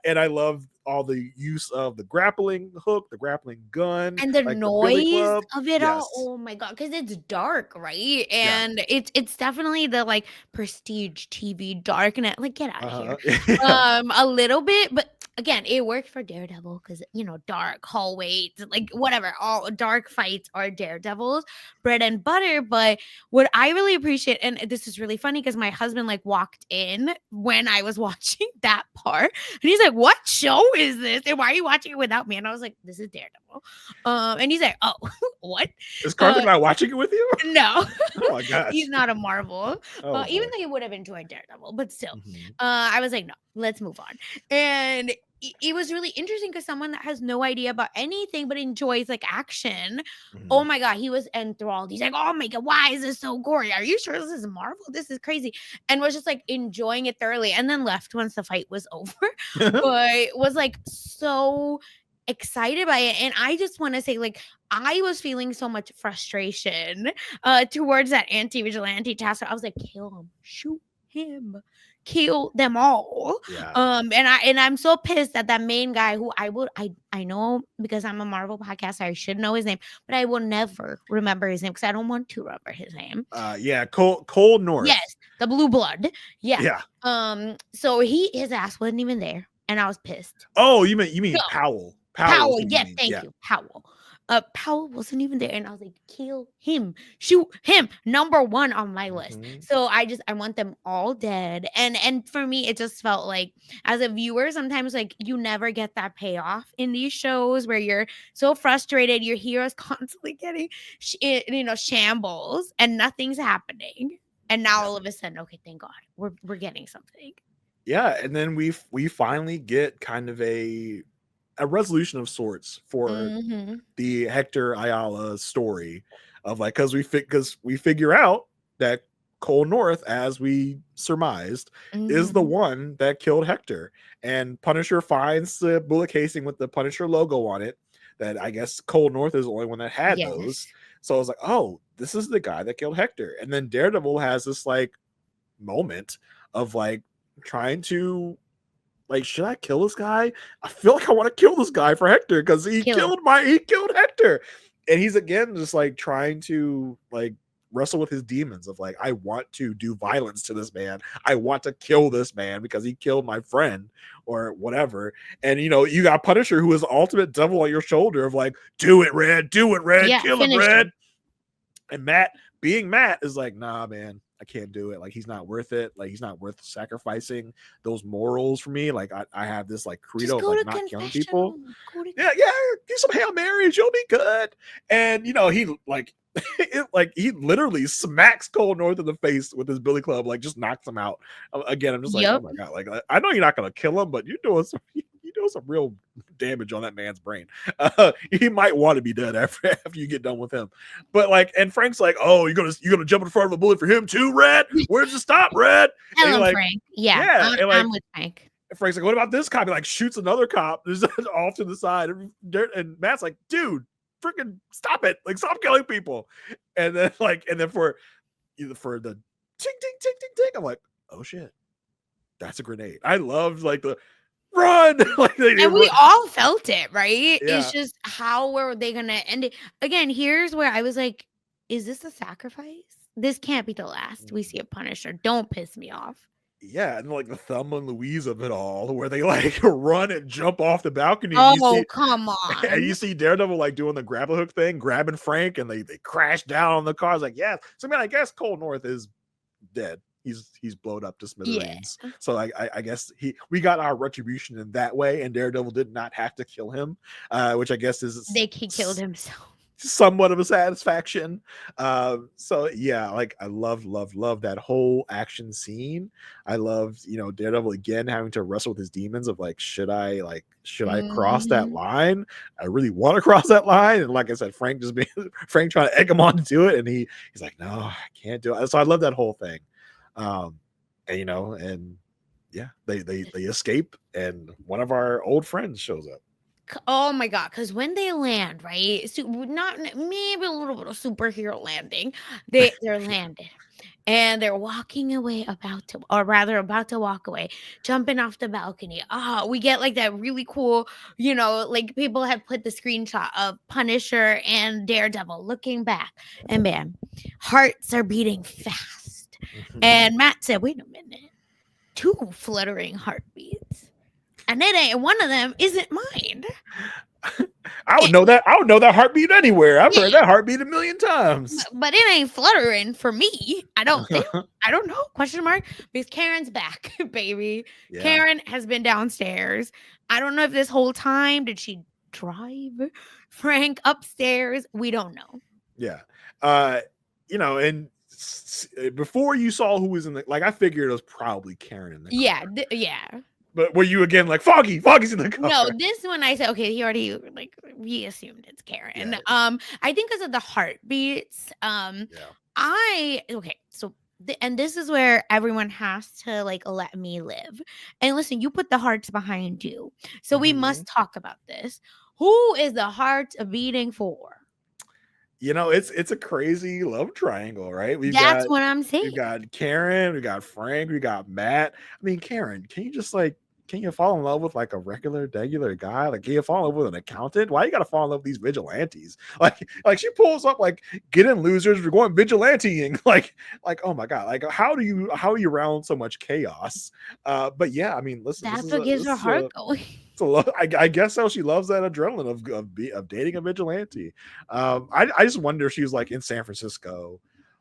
And I love all the use of the grappling hook, the grappling gun, And the like the Billy noise Club. of it all, Yes. oh my god, because it's dark, right? Yeah. And it's definitely the, like, prestige TV darknet, like, get out of here. Uh-huh. Yeah. A little bit, but again, it worked for Daredevil because, dark hallways, like, whatever, all dark fights are Daredevil's bread and butter. But what I really appreciate, and this is really funny because my husband, like, walked in when I was watching that part, and he's like, "What show is this? And why are you watching it without me?" And I was like, "This is Daredevil." And he's like, "Oh, what?" Is Uh, Carson not watching it with you? no, Oh my he's gosh. not a Marvel. Oh Even boy. though he would have enjoyed Daredevil, but still, Mhm. I was like, "No, let's move on." And it was really interesting because someone that has no idea about anything but enjoys like action. Oh Mhm. my god, he was enthralled. He's like, "Oh my god, why is this so gory? Are you sure this is Marvel? This is crazy." And was just like enjoying it thoroughly, and then left once the fight was over. But was like so excited by it. And I just want to say, like, I was feeling so much frustration towards that anti-vigilante task. I was like, kill him, shoot him, kill them all. Yeah. And I'm so pissed that that main guy, who I know because I'm a Marvel podcast, I should know his name, but I will never remember his name because I don't want to remember his name. Yeah, Cole North. Yes, the blue blood. Yeah. Yeah. So his ass wasn't even there, and I was pissed. Oh, you mean Powell. Powell is Powell, who you yes, mean. thank Yeah. you, Powell. Powell wasn't even there, and I was like, "Kill him, shoot him, number 1 on my list." Mhm. So I want them all dead, and for me, it just felt like, as a viewer, sometimes, like, you never get that payoff in these shows where you're so frustrated, your hero's constantly getting shambles, and nothing's happening, and now Yeah. all of a sudden, okay, thank God, we're getting something. Yeah, and then we finally get kind of a resolution of sorts for Mhm, the Hector Ayala story, of like, because we figure out that Cole North, as we surmised, is the mhm, one that killed Hector, and Punisher finds the bullet casing with the Punisher logo on it. That I guess Cole North is the only one that had those. yes. So I was like, oh, this is the guy that killed Hector. And then Daredevil has this like moment of like trying to like, should I kill this guy? I feel like I want to kill this guy for Hector, because Kill him. he killed Hector. And he's again just like trying to like wrestle with his demons of like, I want to do violence to this man. I want to kill this man because he killed my friend or whatever. And you got Punisher, who is the ultimate devil on your shoulder of like, do it, Red, Yeah, kill him, finish Red. him. And Matt, being Matt, is like, nah, man, I can't do it. Like, he's not worth it. Like, he's not worth sacrificing those morals for me. Like, I have this like Just credo of go like to not killing people. confessional. Go to Yeah, do some Hail Marys, you'll be good. And he like he literally smacks Cole North in the face with his billy club, like just knocks him out. Again, I'm just like, oh Yep. my god, like I know you're not gonna kill him, but you're doing some real damage on that man's brain. He might want to be dead after you get done with him. But like, and Frank's like, oh, you're gonna jump in front of a bullet for him too, Red? Where's the stop, Red? Tell him, like, Frank. Yeah, yeah, and like, I'm with Frank. Frank's like, what about this cop? He like shoots another cop. There's off to the side, and Matt's like, dude, freaking stop it! Like, stop killing people. And then for the ting ting ting ting ting, I'm like, oh shit, that's a grenade. I loved like the run, like And we all felt it, right? Yeah. It's just how were they gonna end it? Again, here's where I was like, is this a sacrifice? This can't be the last we see of Punisher. Don't piss me off. Yeah, and like the Thelma and Louise of it all, where they like run and jump off the balcony. Oh, come on. And you see Daredevil like doing the grapple hook thing, grabbing Frank, and they crash down on the cars. Like, yeah. So I mean, I guess Cole North is dead. He's blown up to smithereens. Yeah. So I guess we got our retribution in that way, and Daredevil did not have to kill him, which I guess is he killed himself. Somewhat of a satisfaction. So yeah, like I love that whole action scene. I loved, Daredevil again having to wrestle with his demons of like, should I cross that line? I really want to cross that line. And like I said, Frank trying to egg him on to do it, and he's like, no, I can't do it. So I love that whole thing. And and yeah, they escape, and one of our old friends shows up. Oh my god, because when they land, right? So not maybe a little bit of superhero landing. They're landed. And they're walking away about to walk away, jumping off the balcony. We get like that really cool, like people have put the screenshot of Punisher and Daredevil looking back, and man, hearts are beating fast. And Matt said, wait a minute, 2 fluttering heartbeats. And one of them isn't mine. I would know that heartbeat anywhere. I've heard that heartbeat a million times. But it ain't fluttering for me. I don't think. I don't know. Question mark. Because Karen's back, baby. Yeah. Karen has been downstairs. I don't know if this whole time did she drive Frank upstairs. We don't know. Yeah. And before you saw who was in the, like, I figured it was probably Karen in the car. Yeah. But were you again like Foggy's in the car? No, this one I said, okay, he already we assumed it's Karen. Yeah. I think because of the heartbeats. And this is where everyone has to like let me live. And listen, you put the hearts behind you. So we must talk about this. Who is the heart beating for? It's a crazy love triangle, right? That's what I'm saying. We got Karen, we got Frank, we got Matt. I mean, Karen, can you fall in love with like a regular guy? Like, can you fall in love with an accountant? Why you gotta fall in love with these vigilantes? Like she pulls up like, get in, losers, we're going vigilanteing. Like, oh my god, like how are you around so much chaos? But yeah, I mean, listen, that's what gives her heart going. I guess so. She loves that adrenaline of dating a vigilante. I just wonder if she was like in San Francisco,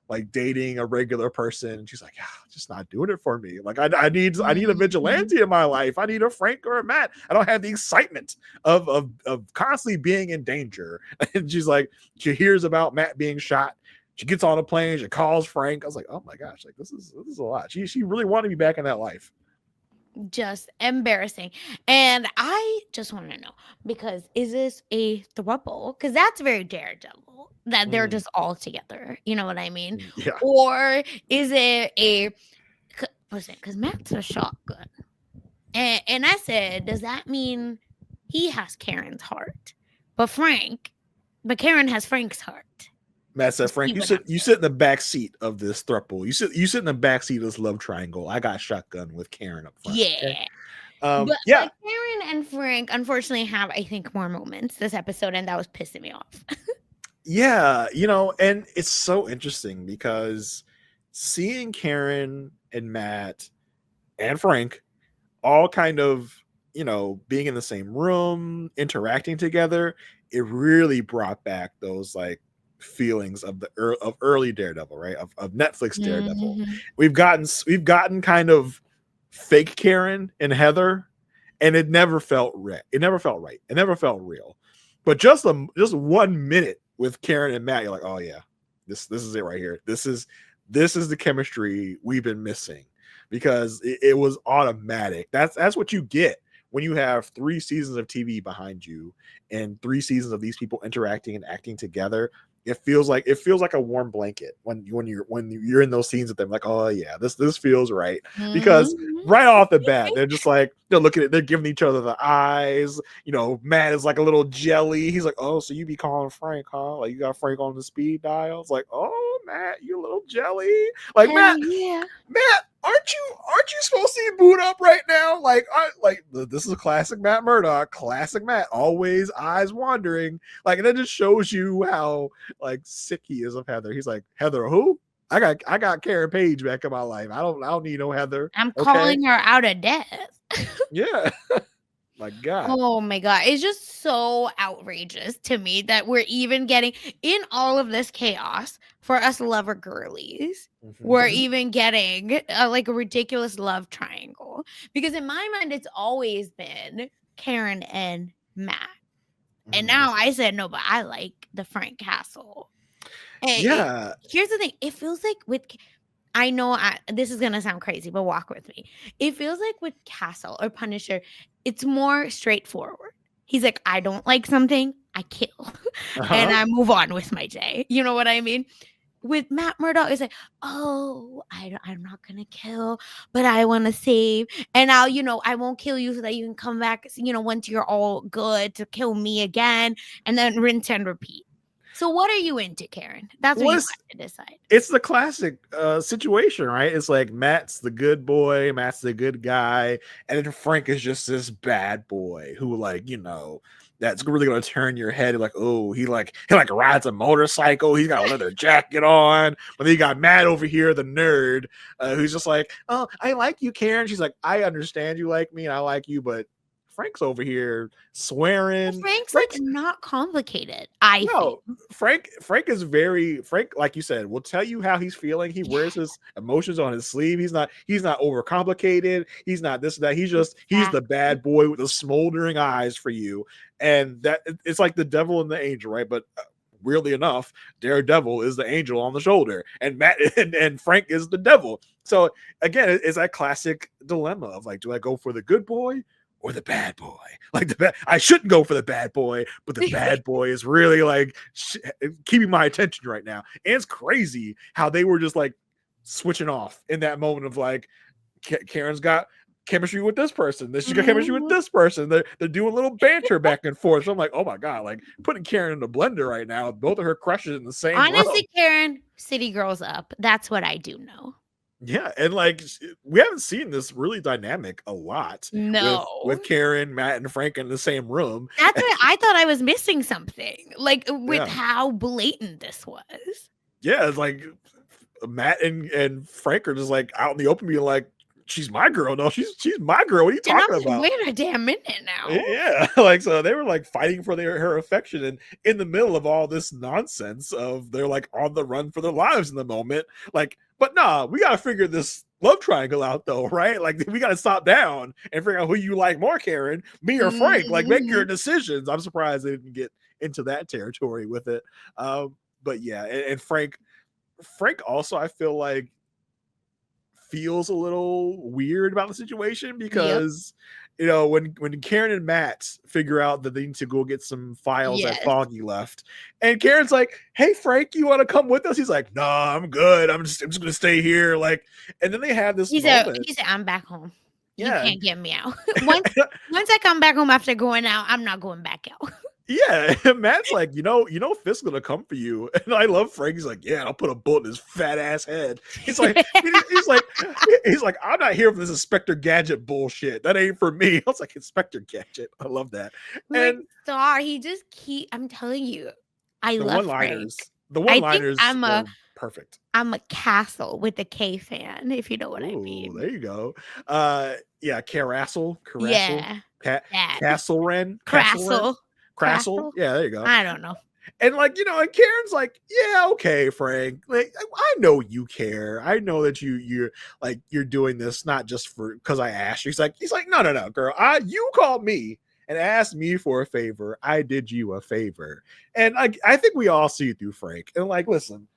like dating a regular person, and she's like, just not doing it for me. Like I need a vigilante in my life. I need a Frank or a Matt. I don't have the excitement of constantly being in danger. And she's like, she hears about Matt being shot. She gets on a plane. She calls Frank. I was like, oh my gosh, like this is a lot. She really wanted me back in that life. Just embarrassing. And I just want to know, because is this a throuple? Because that's very Daredevil, that they're just all together. You know what I mean? Yeah. Or is it listen, because Matt's a shotgun. And I said, does that mean he has Karen's heart? But Karen has Frank's heart. Matt said, Frank, you sit in the back seat of this throuple. You sit in the back seat of this love triangle. I got shotgun with Karen up front. Yeah. Okay? But Karen and Frank unfortunately have, I think, more moments this episode, and that was pissing me off. Yeah, and it's so interesting because seeing Karen and Matt and Frank all kind of, being in the same room, interacting together, it really brought back those like feelings of of early Daredevil, right? Of Netflix Daredevil. Mhm. We've gotten kind of fake Karen and Heather, and it never felt right. It never felt right. It never felt real. But just 1 minute with Karen and Matt, you're like, oh yeah, this is it right here. This is the chemistry we've been missing because it was automatic. That's what you get when you have 3 seasons of TV behind you and 3 seasons of these people interacting and acting together. It feels like a warm blanket when you're in those scenes with them. Like, oh yeah, this feels right because Mhm. right off the bat they're just like they're looking at they're giving each other the eyes. Matt is like a little jelly. He's like, oh, so you be calling Frank, huh? Like you got Frank on the speed dial. It's like, oh Matt, you little jelly. Like Hell Matt, yeah. Matt, aren't you supposed to be booed up right now? This is a classic Matt Murdock, classic Matt, always eyes wandering. Like, and that just shows you how like sick he is of Heather. He's like, Heather, who? I got Karen Page back in my life. I don't need no Heather. I'm Okay. calling her out of death. Yeah. My God. Oh my god, it's just so outrageous to me that we're even getting in all of this chaos for us lover girlies. We're Mhm. even getting like a ridiculous love triangle because in my mind it's always been Karen and Matt. And Mhm. now I said no, but I like the Frank Castle. Yeah. Here's the thing, it feels like this is gonna sound crazy, but walk with me. It feels like with Castle or Punisher, it's more straightforward. He's like, I don't like something, I kill, and Uh-huh. I move on with my day. You know what I mean? With Matt Murdock, it's like, oh, I'm not gonna kill, but I want to save, and I won't kill you so that you can come back. Once you're all good to kill me again, and then rinse and repeat. So, what are you into, Karen? That's what you What's have to decide. It's the classic situation, right? It's like Matt's the good boy, Matt's the good guy, and then Frank is just this bad boy who, like, that's really gonna turn your head. Like, oh, he rides a motorcycle, he's got a leather jacket on, but then you got Matt over here, the nerd, who's just like, oh, I like you, Karen. She's like, I understand you like me, and I like you, but Frank's over here Well, swearing. Frank's, like, Frank's not complicated, I think. no, Frank is very Frank, like you said, will tell you how he's feeling. He Yeah, wears his emotions on his sleeve. He's not overcomplicated. He's not this that. He's the exactly. bad boy with the smoldering eyes for you. And it's like the devil and the angel, right? But weirdly enough, Daredevil is the angel on the shoulder, and Matt and Frank is the devil. So again, it's that classic dilemma of like, do I go for the good boy or the bad boy? Like I shouldn't go for the bad boy, but the bad boy is really like keeping my attention right now. And it's crazy how they were just like switching off in that moment of like, Karen's got chemistry with this person. Then she's got chemistry with Mhm. this person. They're doing a little banter back and forth. So I'm like, oh my God, like putting Karen in the blender right now. Both of her crushes in the same room. Honestly, Karen, city girls up. That's what I do know. Yeah, and like we haven't seen this really dynamic a lot with No. Karen, Matt, and Frank in the same room. That's what I thought I was missing something, like, with Yeah, how blatant this was. yeah, it's like Matt and Frank are just like out in the open, being like, "She's my girl, no, she's my girl. What are you And I'm talking like, about?" "Wait a damn minute now." Yeah, like so they were like fighting for her affection, and in the middle of all this nonsense of they're like on the run for their lives in the moment. Like, but nah, we gotta figure this love triangle out though, right? Like we gotta stop down and figure out who you like more, Karen, me or Frank. Like make your Mhm. decisions. I'm surprised they didn't get into that territory with it. But yeah, and Frank also I feel like feels a little weird about the situation Yep. because when Karen and Matt figure out that they need to go get some files that Yes. Foggy left, and Karen's like, "Hey Frank, you want to come with us?" He's like, "Nah, I'm good. I'm just gonna stay here." Like, and then they have this moment. He said, "I'm back home. You Yeah, can't get me out." Once I come back home after going out, I'm not going back out. yeah. Matt's like, Fisk's gonna come for you, and I love Frank. He's like, "Yeah, I'll put a bullet in his fat ass head." He's like, he's like, I'm not here for this Inspector Gadget bullshit. That ain't for me. I was like, Inspector Gadget. I love that. Like, And Star, he just keep I'm telling you, I The love one Frank. liners, the one I think liners were perfect. I'm a castle with a K fan, if you know what I Ooh, mean. there you go. Yeah, Carassel, Yeah, Cat, that Castle Ren, Crassel, Crassel. Crassel. Yeah, there you go. I don't know. And like, and Karen's like, yeah, okay, Frank. Like, I know you care. I know that you're doing this not just for because I asked you. He's like, no, no, no, girl. You called me and asked me for a favor. I did you a favor. And I think we all see it through Frank. And like, listen,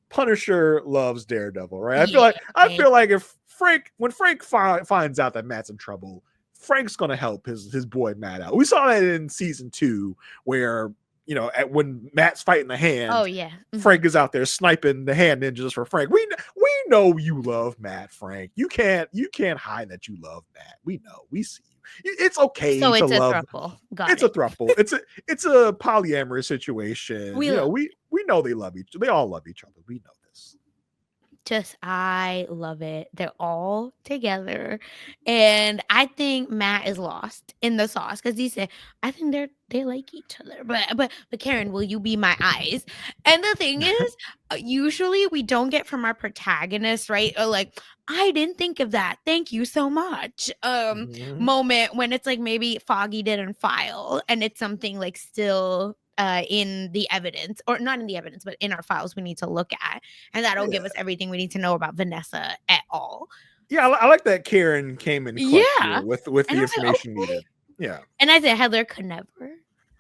Punisher loves Daredevil, right? Yeah, I babe. feel like when Frank finds out that Matt's in trouble, Frank's gonna help his boy Matt out. We saw that in season 2 where when Matt's fighting the Oh hand, yeah. Frank is out there sniping the hand ninjas for Frank. We know you love Matt, Frank. You can't hide that you love Matt. We know. We see you. It's okay So to it's a love. throuple. Got It's a it. throuple. It's a polyamorous situation. We love We know they all love each other. We know this. I love it. They're all together. And I think Matt is lost in the sauce because he said, I think they like each other. But Karen, will you be my eyes? And the thing is, usually we don't get from our protagonist, right? Or like, I didn't think of that. Thank you so much. Mhm. Moment when it's like maybe Foggy didn't file and it's something like still in the evidence, or not in the evidence, but in our files we need to look at, and that'll Yeah. give us everything we need to know about Vanessa at all. Yeah, I like that Karen came in clutch Yeah. here with And the I was like, information okay. needed. Yeah. And I said Heather could never,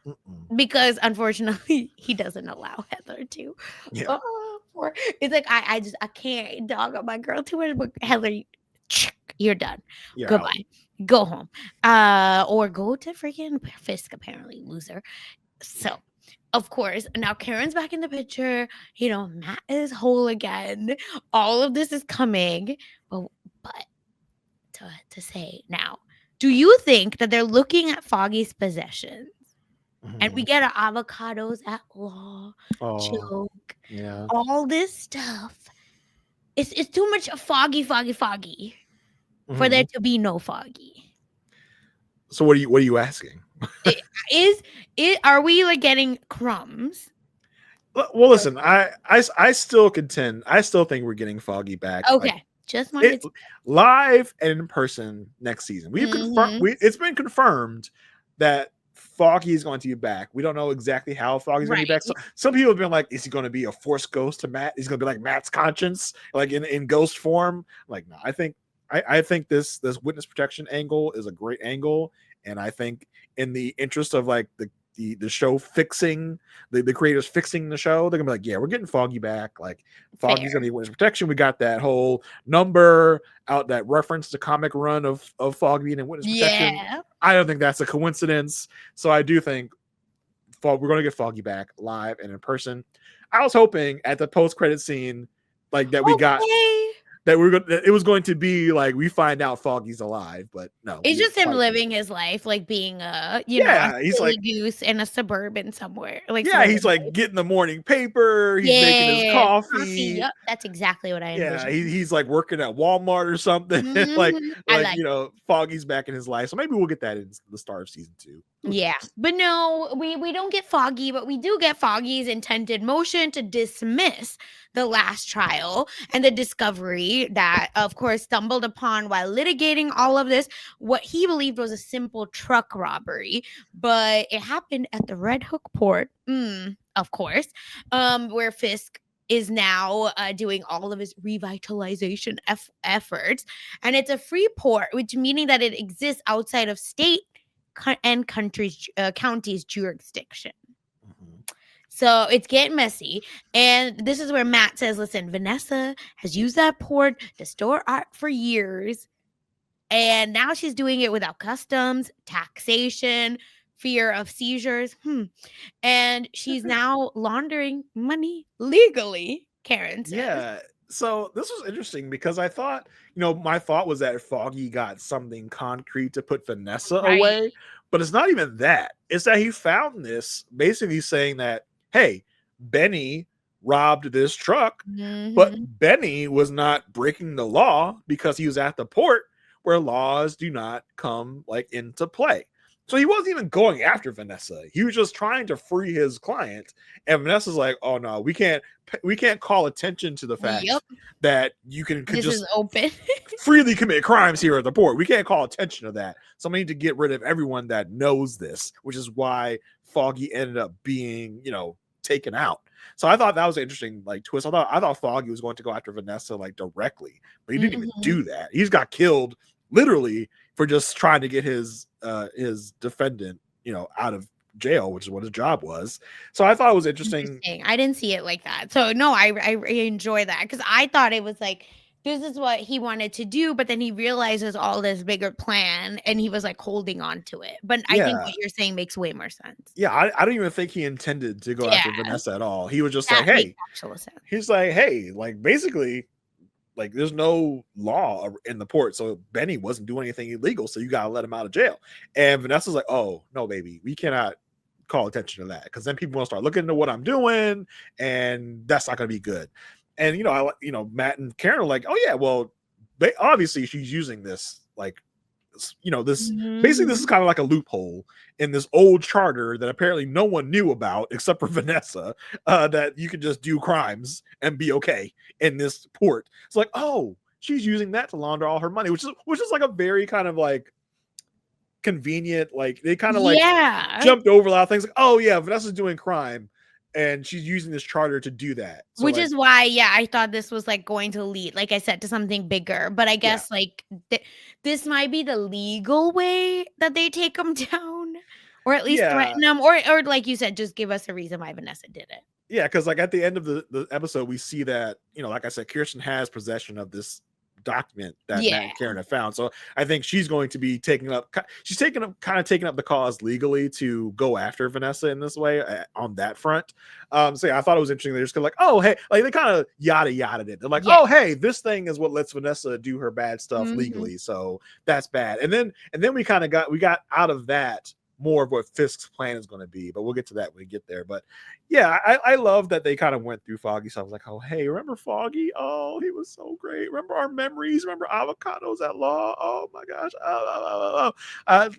Mm-mm. because unfortunately he doesn't allow Heather to. Yeah. Oh, poor. It's like I can't dog on my girl too much, but Heather, you're done. Yeah. Goodbye. Go home. Or go to freaking Fisk, apparently, loser. So, of course, now Karen's back in the picture. Matt is whole again. All of this is coming. But to say now, do you think that they're looking at Foggy's possessions and we Mhm. get our avocados at law, Oh, choke, yeah. all this stuff? It's too much Foggy for there Mhm. to be no Foggy. So what are you asking? Are we like getting crumbs? Well, listen, I still contend. I still think we're getting Foggy back, like Okay, just it wanted to. live and in person next season. We've confirmed. Mhm. It's been confirmed that Foggy is going to be back. We don't know exactly how Foggy's going to be back. So, Right. some people have been like, "Is he going to be a Force ghost to Matt? Is he going to be like Matt's conscience, like in ghost form?" Like, no, I think this witness protection angle is a great angle, and I think in the interest of like the show fixing the creators fixing the show, they're gonna be like, yeah, we're getting Foggy back. Like Foggy's Fair. gonna be witness protection. We got that whole number out, that reference to comic run of Foggy and witness protection. Yeah. I don't think that's a coincidence. So I do think we're gonna get Foggy back live and in person. I was hoping at the post credit scene, like that we got Okay. that it was going to be like we find out Foggy's alive, but no, It's we didn't just him quite get living it. his life, like being a Yeah, he's silly like, goose in a suburban somewhere, like yeah, suburban he's like life. getting the morning paper. He's making his Yeah, coffee. coffee. Yep, that's exactly what I Yeah, envisioned. he's like working at Walmart or something. like Mhm. I like like. Foggy's back in his life. So maybe we'll get that in the start of season 2. Who Yeah, knows? but no, we don't get Foggy, but we do get Foggy's intended motion to dismiss the last trial and the discovery that, of course, stumbled upon while litigating all of this, what he believed was a simple truck robbery, but it happened at the Red Hook port, of course, where Fisk is now doing all of his revitalization efforts, and it's a free port, which meaning that it exists outside of state and county's jurisdiction. Mhm. So it's getting messy. And this is where Matt says, listen, Vanessa has used that port to store art for years. And now she's doing it without customs, taxation, fear of seizures. And she's now laundering money legally, Karen says. Yeah. So this was interesting because I thought, my thought was that Foggy got something concrete to put Vanessa Right. away, but it's not even that. It's that he found this basically saying that, hey, Benny robbed this truck, but Mm-hmm. Benny was not breaking the law because he was at the port where laws do not come like into play. So he wasn't even going after Vanessa. He was just trying to free his client. And Vanessa's like, "Oh no, we can't call attention to the fact Yep. that you could This just is open. freely commit crimes here at the port. We can't call attention to that. So I need to get rid of everyone that knows this," which is why Foggy ended up being, taken out. So I thought that was an interesting like twist. I thought Foggy was going to go after Vanessa like directly, but he didn't even do that. He just got killed literally for just trying to get his defendant, out of jail, which is what his job was. So I thought it was interesting. I didn't see it like that. So no, I enjoy that because I thought it was like this is what he wanted to do, but then he realizes all this bigger plan and he was like holding on to it. But I think what you're saying makes way more sense. Yeah, I don't even think he intended to go after Vanessa at all. He was just That like, makes hey, actual sense. he's like, hey, like basically, like there's no law in the port, so Benny wasn't doing anything illegal, so you gotta let him out of jail. And Vanessa's like, oh no, baby, we cannot call attention to that because then people will start looking into what I'm doing, and that's not gonna be good. And Matt and Karen are like, oh yeah, well, obviously she's using this like this basically this is kind of like a loophole in this old charter that apparently no one knew about except for Vanessa, that you could just do crimes and be okay in this port. It's like, oh, she's using that to launder all her money, which is like a very kind of like convenient, like they kind of like jumped over a lot of things, like, oh yeah, Vanessa's doing crime and she's using this charter to do that. So which is why, I thought this was like going to lead, like I said, to something bigger. But I guess like this might be the legal way that they take them down, or at least threaten them, or like you said, just give us a reason why Vanessa did it. Yeah, because like at the end of the episode, we see that like I said, Kirsten has possession of this document that Matt and Karen have found. So I think she's going to be taking up the cause legally to go after Vanessa in this way on that front. So yeah, I thought it was interesting. They're just like, oh hey, like they kind of yada it. They're like, oh hey, this thing is what lets Vanessa do her bad stuff legally. So that's bad. And then we got out of that more of what Fisk's plan is going to be, but we'll get to that when we get there. But yeah, I love that they kind of went through Foggy. So I was like, oh hey, remember Foggy? Oh, he was so great. Remember our memories? Remember avocados at law? Oh my gosh.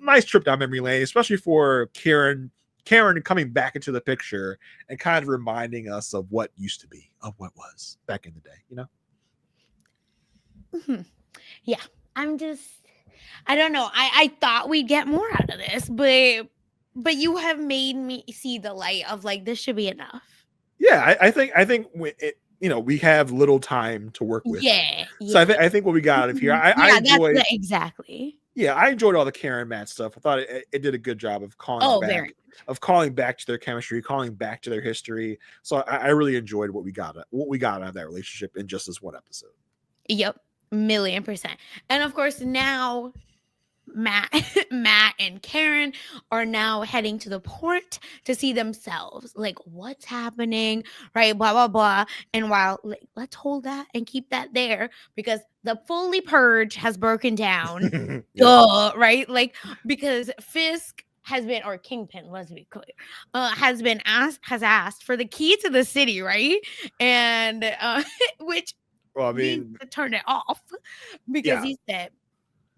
Nice trip down memory lane, especially for Karen coming back into the picture and kind of reminding us of what used to be, of what was back in the day, Yeah, I don't know. I thought we'd get more out of this, but you have made me see the light of like this should be enough. Yeah, I think we have little time to work with. Yeah. So I think what we got out of here, I enjoyed exactly. Yeah, I enjoyed all the Karen Matt stuff. I thought it did a good job of calling back to their chemistry, calling back to their history. So I really enjoyed what we got out of that relationship in just this one episode. Yep, 1,000,000%. And of course now Matt and Karen are now heading to the port to see themselves, like what's happening, right? Blah blah blah. And while let's hold that and keep that there because the fully purge has broken down. Duh, right? Like because Fisk has been, or Kingpin, let's be clear, has asked for the key to the city, right? And which means to turn it off because he said,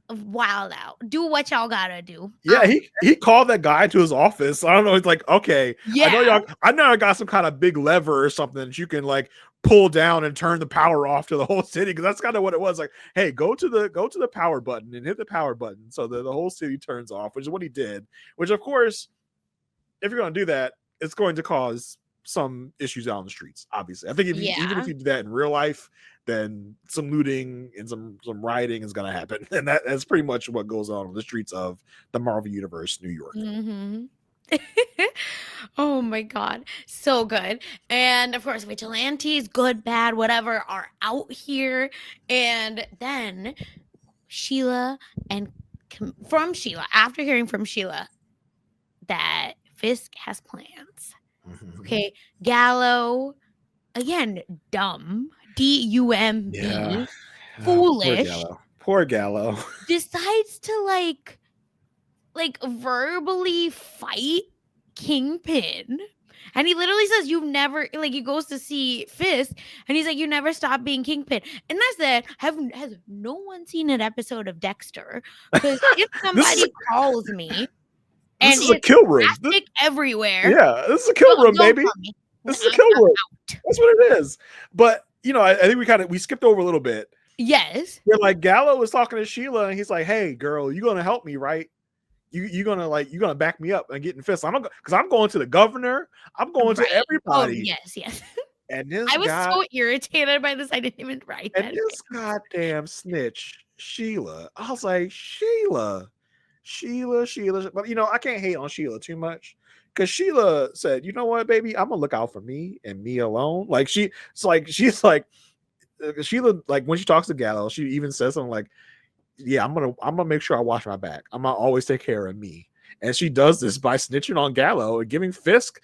wild out. Do what y'all gotta do. Yeah, he called that guy to his office. I don't know. It's like, okay, I know I got some kind of big lever or something that you can like pull down and turn the power off to the whole city, because that's kind of what it was. Like, hey, go to the power button and hit the power button so that the whole city turns off, which is what he did. Which of course, if you're going to do that, it's going to cause some issues out on the streets. Obviously, I think even if you do that in real life, then some looting and some rioting is going to happen, and that's pretty much what goes on the streets of the Marvel Universe, New York. Oh my god, so good. And of course, vigilantes, good, bad, whatever, are out here. And then Sheila after hearing from Sheila that Fisk has plans. Okay, Gallo, again, dumb, D-U-M-B, foolish. Poor Gallo. Decides to like verbally fight Kingpin. And he literally says, you've never, like, he goes to see Fisk, and he's like, you never stop being Kingpin. And I said, has no one seen an episode of Dexter? Because if somebody calls me This and is a it's kill room. plastic everywhere. Yeah, this is a kill room, Don't baby. tell me. This is a kill I'm room. out. That's what it is. But I think we skipped over a little bit. Yes. Where like Gallo was talking to Sheila, and he's like, "Hey, girl, you gonna help me, right? You gonna back me up and get in Fisk? Because I'm going to the governor. I'm going to Right. Oh, everybody." yes. And this I was guy so irritated by this. I didn't even write and that this down. goddamn snitch, Sheila. I was like, Sheila. But I can't hate on Sheila too much. Because Sheila said, you know what, baby, I'm gonna look out for me and me alone. Like she's like Sheila, like when she talks to Gallo, she even says something like, yeah, I'm gonna make sure I wash my back. I'm gonna always take care of me. And she does this by snitching on Gallo and giving Fisk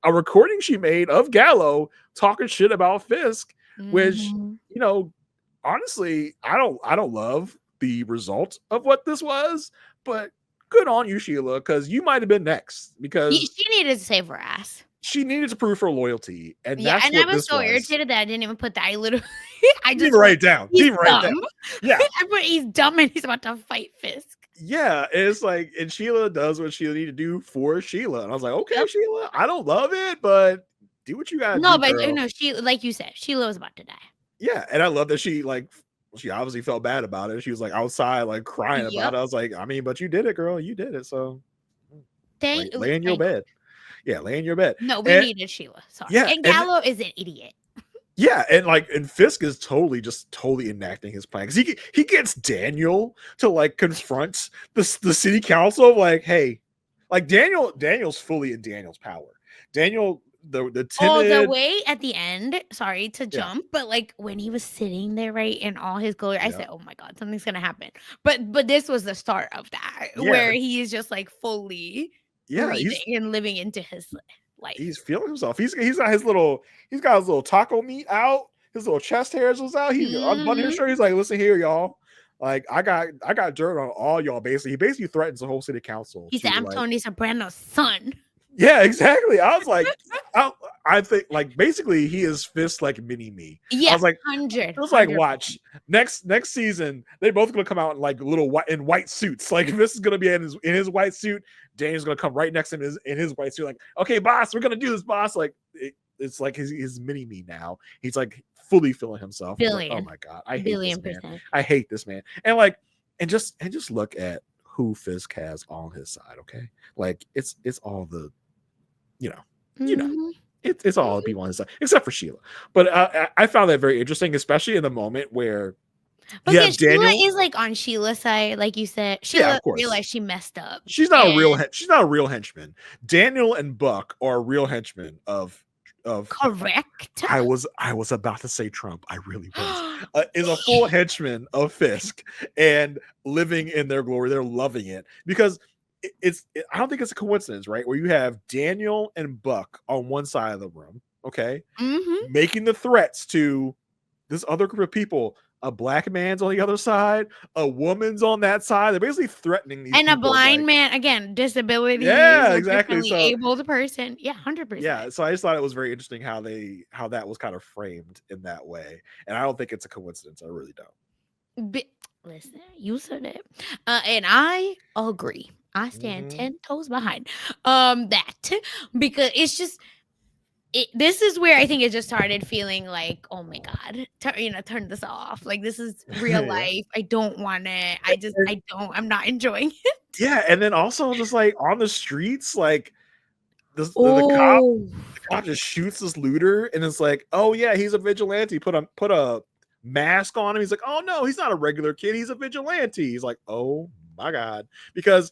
a recording she made of Gallo talking shit about Fisk, which Mhm. honestly, I don't love the result of what this was, but good on you, Sheila, because you might have been next because She needed to save her ass. she needed to prove her loyalty, and Yeah, that's and I what was this so was. irritated that I didn't even put that. I literally, I Didn't just even wrote, write it down. he's Didn't even write it down. dumb. Yeah. I put he's dumb and he's about to fight Fisk. Yeah, it's like, and Sheila does what Sheila need to do for Sheila, and I was like, okay, Yep. Sheila, I don't love it, but do what you gotta No, do, but girl. she, like you said, Sheila was about to die. Yeah, and I love that she obviously felt bad about it. She was like outside, like crying about Yep. it. I was like, I mean, but you did it, girl. You did it. So lay in your Thank bed. Yeah, lay in your bed. No, we And needed Sheila. Sorry. yeah, And Gallo is an idiot. and Fisk is totally enacting his plan because he gets Daniel to like confront the city council of like, hey, like Daniel's fully in Daniel's power. Daniel, the Oh, the timid, way at the end, sorry to yeah, jump, but like when he was sitting there, right, in all his glory, I yeah, said, "Oh my god, something's gonna happen." But this was the start of that, yeah, where he is just like fully yeah. breathing and living into his He's life. feeling himself. He's got his little taco meat out. His little chest hairs was out. He unbuttoned his Mhm. shirt. He's like, listen here, y'all. Like I got dirt on all y'all. Basically, he basically threatens the whole city council He said, to "I'm like, Tony Soprano's son." yeah, exactly. I was like, I think like basically he is Fist like mini me. I Yeah, was like, 100, it was like, 100%. watch next season, they both gonna come out in like little white suits. Like this is gonna be in his white suit. Daniel's gonna come right next to him in his white suit. Like, okay, boss, we're gonna do this, boss. Like it's like his mini me now. He's like fully feeling himself. I was like, oh my god, I hate this man. Billion%. I hate this man. And like, and just look at who Fisk has on his side. Okay, like it's all the you know, you know, Mhm. it's all the people on his side, except for Sheila. But I found that very interesting, especially in the moment where you have Because Sheila Daniel. is like on Sheila's side, like you said. Yeah, Sheila of course. realized she messed up. She's not a real And henchman. Daniel and Buck are real henchmen of correct. I was about to say Trump. I really was. Is a full henchman of Fisk and living in their glory. They're loving it because I don't think it's a coincidence, right? Where you have Daniel and Buck on one side of the room, okay, Mhm. making the threats to this other group of people. A black man's on the other side, a woman's on that side. They're basically threatening these And a people. blind Like, man, again, disabilities yeah, or exactly. differently So abled person. Yeah, 100%. yeah, so I just thought it was very interesting how that was kind of framed in that way, and I don't think it's a coincidence. I really don't. Listen, you said it. And I agree. I stand Mm-hmm. 10 toes behind that because it's just this is where I think it just started feeling like, oh my god, turn this off. Like this is real Yeah. life. I don't want it. And- I'm not enjoying it. yeah, and then also just like on the streets, like the Oh, cop just shoots this looter, and it's like, oh yeah, he's a vigilante. Put a mask on him. He's like, oh no, he's not a regular kid. He's a vigilante. He's like, oh my god, because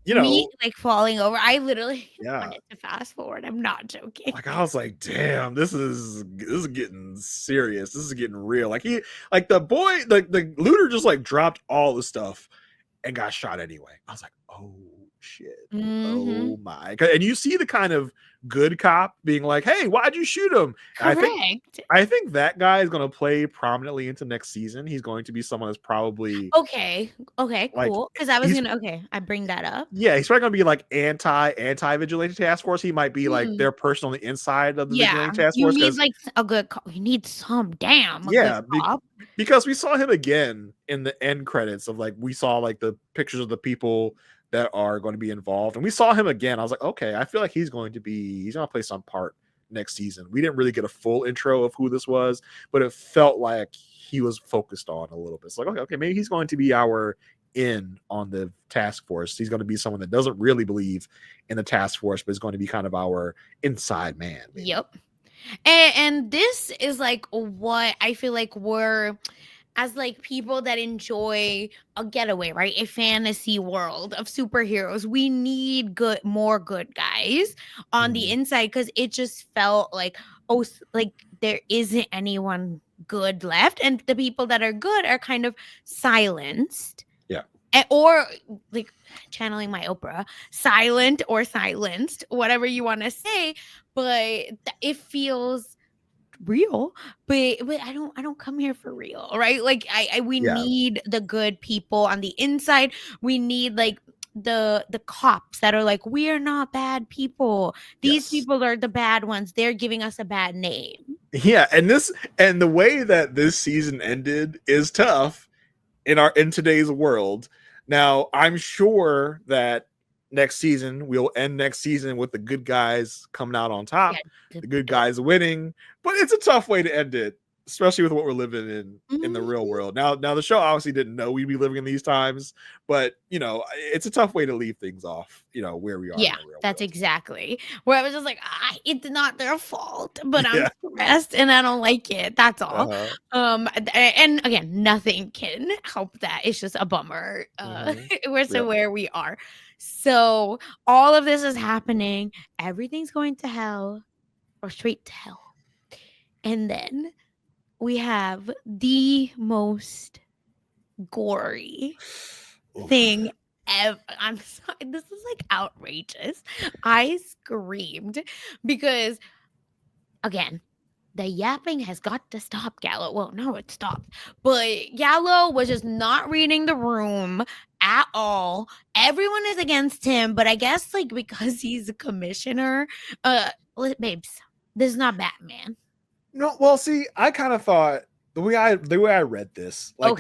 me like falling over. I literally yeah, wanted to fast forward. I'm not joking. like I was like, damn, this is getting serious. This is getting real. Like the boy, the looter just like dropped all the stuff and got shot anyway. I was like, oh shit. Mm-hmm. Oh my. And you see the kind of good cop being like, hey, why'd you shoot him? And Correct. I think that guy is going to play prominently into next season. He's going to be someone that's probably Okay, like cool. Because I was he's gonna I bring that up. yeah, he's probably gonna be like anti vigilante task force. He might be like Hmm. their person on the inside of the Yeah, vigilante task you force need because like a good cop. You need a good yeah, cop. because we saw him again in the end credits of like we saw like the pictures of the people that are going to be involved. And we saw him again. I was like, okay, I feel like he's going to play some part next season. We didn't really get a full intro of who this was, but it felt like he was focused on a little bit. It's like, okay, maybe he's going to be our in on the task force. He's going to be someone that doesn't really believe in the task force, but is going to be kind of our inside man. Maybe. Yep. And this is like what I feel like we're, as like people that enjoy a getaway, right? A fantasy world of superheroes. We need more good guys on the inside, because it just felt like, oh, like there isn't anyone good left. And the people that are good are kind of silenced. Yeah. Or like channeling my Oprah, silent or silenced, whatever you want to say. But it feels real, but I don't come here for real, right? Like we need the good people on the inside. We need like the cops that are like, we are not bad people. These people are the bad ones. They're giving us a bad name. Yeah, and the way that this season ended is tough in today's world. Now, I'm sure that we'll end next season with the good guys coming out on top, the good guys winning, but it's a tough way to end it, especially with what we're living in the real world. Now the show obviously didn't know we'd be living in these times, but it's a tough way to leave things off, where we are. Yeah, that's world. Exactly where I was just like, it's not their fault, but I'm stressed and I don't like it. That's all. And again, nothing can help that. It's just a bummer. Where we are. So all of this is happening. Everything's going to hell, or straight to hell. And then we have the most gory thing ever. I'm sorry, this is like outrageous. I screamed because, again, the yapping has got to stop, Gallo. Well, no, it stopped. But Gallo was just not reading the room at all. Everyone is against him, but I guess like because he's a commissioner, babes, this is not Batman. No, well, see, I kind of thought the way I read this, like,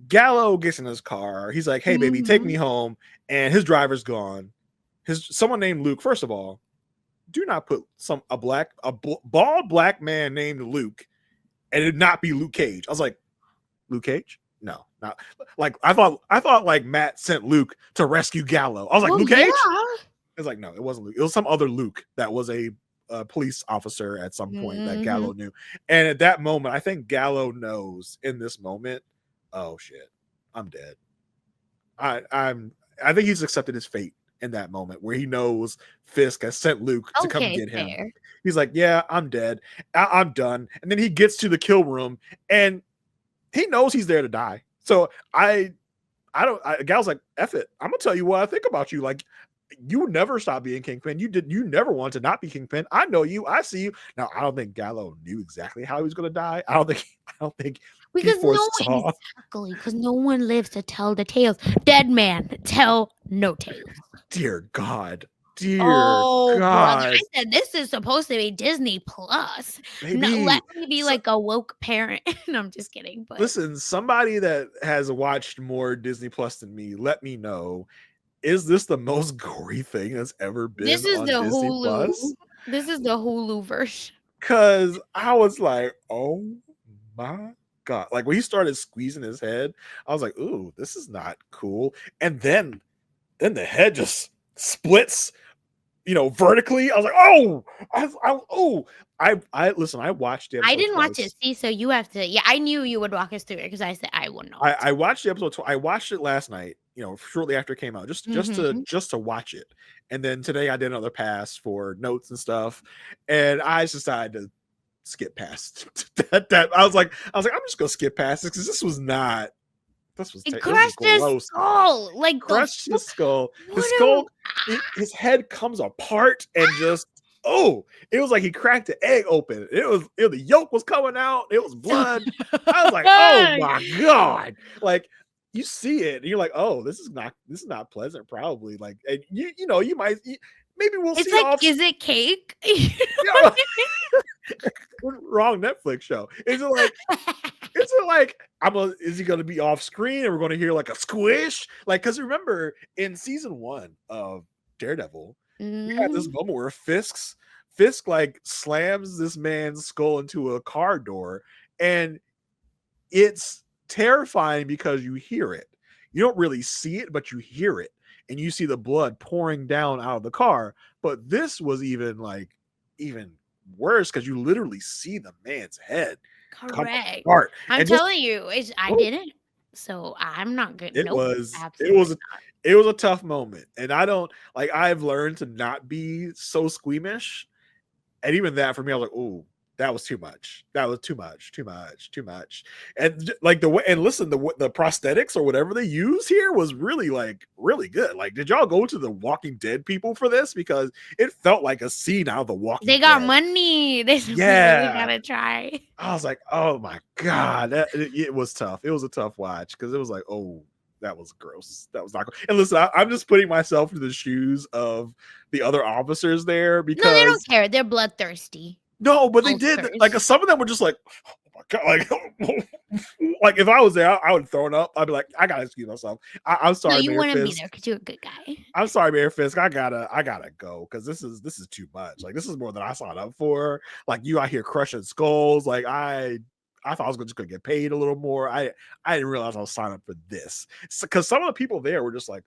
Gallo gets in his car. He's like, hey, baby, take me home. And his driver's gone. Someone named Luke. First of all, do not put a bald black man named Luke and it not be Luke Cage. I was like, Luke Cage? No, not like I thought like Matt sent Luke to rescue Gallo. I was like, Luke Cage? It was like, no, it wasn't Luke. It was some other Luke that was a police officer at some point that Gallo knew. And at that moment, I think Gallo knows in this moment, oh shit, I'm dead. I think he's accepted his fate in that moment where he knows Fisk has sent Luke to come get him. Fair. He's like, yeah, I'm dead. I'm done. And then he gets to the kill room and he knows he's there to die. So Gal's like, F it. I'm gonna tell you what I think about you. Like, you never stop being Kingpin. You never want to not be Kingpin. I know you. I see you. Now, I don't think Gallo knew exactly how he was going to die. I don't think because no one lives to tell the tales. Dead man tell no tales. Dear God. God. Brother. I said this is supposed to be Disney Plus. No, let me be like a woke parent. No, I'm just kidding. But listen, somebody that has watched more Disney Plus than me, let me know. Is this the most gory thing that's ever been? This is on the Disney Hulu. Plus? This is the Hulu version. Cause I was like, oh my God. Like when he started squeezing his head, I was like, ooh, this is not cool. And then the head just splits, vertically. I was like, I listen, I watched the episode. I didn't watch it. See, so you have to. Yeah, I knew you would walk us through it because I said I wouldn't know. I watched the episode. I watched it last night. Shortly after it came out, just to watch it. And then today I did another pass for notes and stuff, and I just decided to skip past that. I was like, I'm just gonna skip past it because this was it crushed his skull, like crushed his skull. His head comes apart and just. Oh, it was like he cracked the egg open. The yolk was coming out. It was blood. I was like, oh my God. Like you see it and you're like, oh, this is not pleasant. Probably like, and you might, maybe we'll It's see like, off. is it cake? Yeah, wrong Netflix show. Is it like is he gonna be off screen and we're gonna hear like a squish? Like, because remember in season 1 of Daredevil, we had this Mhm. moment where Fisk like slams this man's skull into a car door, and it's terrifying because you hear it. You don't really see it, but you hear it, and you see the blood pouring down out of the car. But this was even worse because you literally see the man's head come Correct. apart, I'm and just telling you, I oh, didn't. So I'm not good. it Nope, was it absolutely was it was a tough moment, and I don't like. I've learned to not be so squeamish, and even that for me, I was like, "Oh, that was too much. That was too much, too much, too much." And like the way, and listen, the prosthetics or whatever they use here was really really good. Like, did y'all go to the Walking Dead people for this? Because it felt like a scene out of the Walking They got Dead. money. They said, "We really Yeah, gotta try." I was like, "Oh my god, it was tough. It was a tough watch because it was like, oh." That was gross. That was not cool. And listen, I'm just putting myself into the shoes of the other officers there No, they don't because care. They're bloodthirsty. no, but they did. Like Ulcers. some of them were just like, oh my god, like if I was there, I would have thrown up. I'd be like, I gotta excuse myself. I'm No, sorry, you Mayor wouldn't be there Fisk. because you're a good guy. I'm sorry, Mayor Fisk. I gotta go because this is too much. Like this is more than I signed up for. Like you out here crushing skulls. Like I thought I was just gonna get paid a little more. I didn't realize I was signing up for this because some of the people there were just like,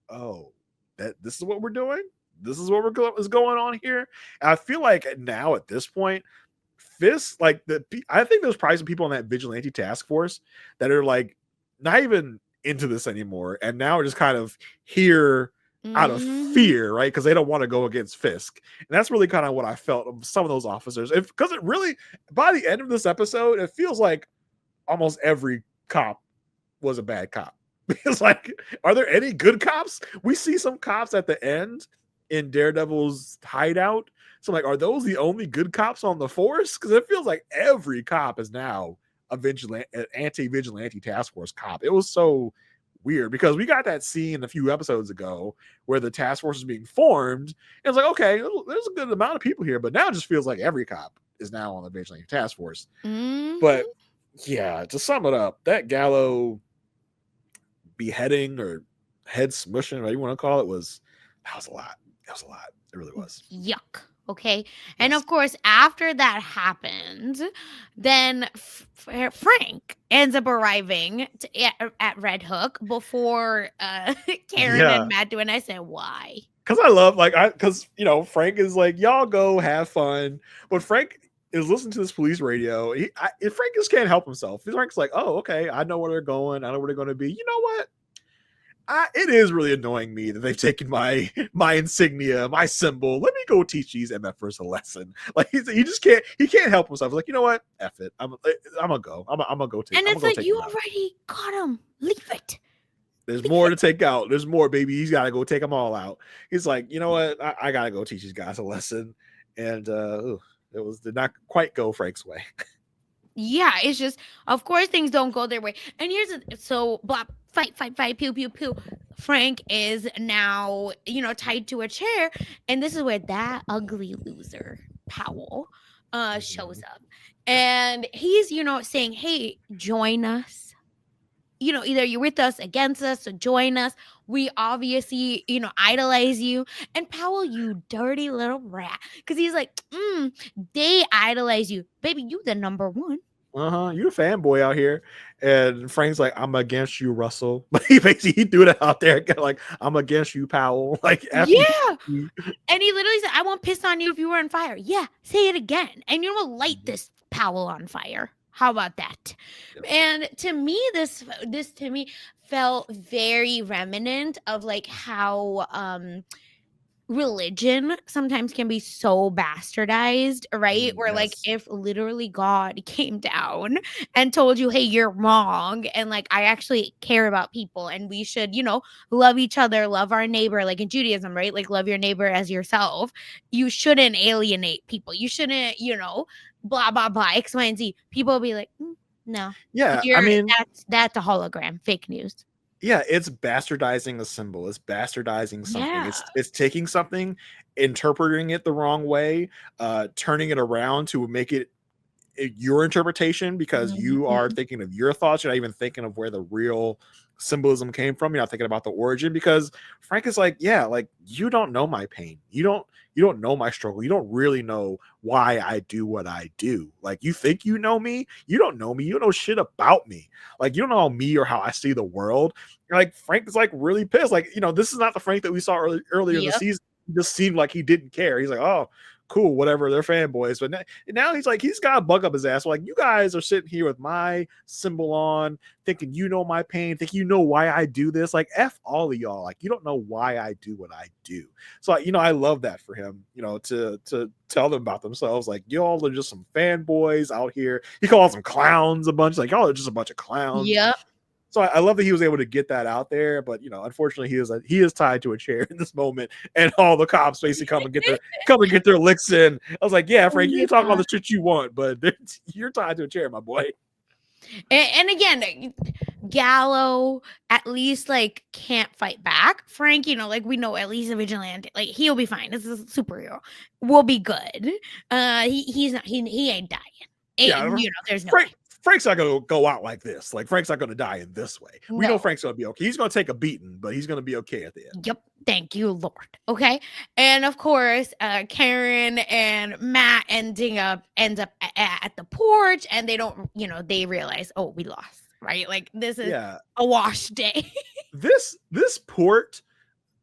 oh, that this is what we're doing. This is what is going on here. And I feel like now at this point, Fisk, like I think there's probably some people on that vigilante task force that are like not even into this anymore, and now are just kind of here out of Mhm. fear, right? Because they don't want to go against Fisk, and that's really kind of what I felt of some of those officers. Because it really, by the end of this episode, it feels like almost every cop was a bad cop. Because like, are there any good cops? We see some cops at the end in Daredevil's hideout. So like, are those the only good cops on the force? Because it feels like every cop is now a anti-vigilante task force cop. It was so weird because we got that scene a few episodes ago where the task force is being formed. And it's like, okay, there's a good amount of people here, but now it just feels like every cop is now on the vigilante task force. But Mhm. yeah, to sum it up, that Gallo beheading or head smushing, whatever you want to call it, that was a lot. That was a lot. It really was. Yuck. Okay. And Yes. of course, after that happened, then Frank ends up arriving at Red Hook before Karen and Yeah. Matt do. And I said, why? Cause I love because Frank is like, y'all go have fun. But Frank is listening to this police radio. Frank just can't help himself. Frank's like, oh, okay, I know where they're going. I know where they're going to be. You know what? It is really annoying me that they've taken my insignia, my symbol. Let me go teach these MFers a lesson. Like he can't help himself. He's like, you know what? F it. I'm gonna go. I'm gonna go take. And I'm it's gonna go like, take you him out. already got him. Leave it. There's Leave more to it. take out. There's more, baby. He's got to go take them all out. He's like, you know what? I gotta go teach these guys a lesson. And did not quite go Frank's way. Yeah, it's just, of course, things don't go their way. And so, blah, fight, fight, fight, pew, pew, pew. Frank is now, tied to a chair. And this is where that ugly loser, Powell, shows Mhm. up. Yep. And he's, saying, hey, join us. Either you're with us, against us, so join us. We obviously, idolize you. And Powell, you dirty little rat. Because he's like, they idolize you. Baby, you the number one. You a fanboy out here. And Frank's like, I'm against you, Russell. But he threw that out there, like, I'm against you, Powell. Like after Yeah. And he literally said, I won't piss on you if you were on fire. Yeah, say it again. And you know what? Light this Powell on fire. How about that? Yep. And to me, this to me felt very remnant of like how religion sometimes can be so bastardized, right? Where like Yes. if literally God came down and told you, hey, you're wrong, and like I actually care about people and we should, love each other, love our neighbor, like in Judaism, right? Like love your neighbor as yourself. You shouldn't alienate people. You shouldn't, blah blah blah, X, Y, and Z. People will be like, no, Yeah. I you're mean, that's a hologram, fake news. yeah, it's bastardizing a symbol. It's bastardizing something. Yeah. It's taking something interpreting it the wrong way, turning it around to make it your interpretation because you are Mhm. thinking of your thoughts. You're not even thinking of where the real symbolism came from. You're not thinking about the origin because Frank is like, yeah, like you don't know my pain. You don't know my struggle. You don't really know why I do what I do. Like you think you know me, you don't know me. You don't know shit about me. Like you don't know me or how I see the world. Like Frank is like really pissed. Like, this is not the Frank that we saw earlier in the Yep. season. He just seemed like he didn't care. He's like, oh, cool, whatever, they're fanboys. But now he's like, he's got a bug up his ass. Like, you guys are sitting here with my symbol on, thinking you know my pain, think you know why I do this. Like, F all of y'all. Like, you don't know why I do what I do. So, I love that for him, to tell them about themselves. Like, y'all are just some fanboys out here. He calls them clowns a bunch. Like, y'all are just a bunch of clowns. Yep. So I love that he was able to get that out there, but unfortunately, he is tied to a chair in this moment, and all the cops basically come and get their licks in. I was like, yeah, Frank, you can talk all the shit you want, but you're tied to a chair, my boy. And again, Gallo at least like can't fight back. Frank, like we know at least a vigilante, like he'll be fine. This is a superhero. We'll be good. He's not. He ain't dying. Yeah, There's no Frank. way. Frank's not going to go out like this. Like Frank's not going to die in this way. We know No. Frank's going to be okay. He's going to take a beating, but he's going to be okay at the end. Yep. Thank you, Lord. Okay. And of course, Karen and Matt ends up at the porch, and they don't, they realize, oh, we lost, right? Like this is a wash day. This port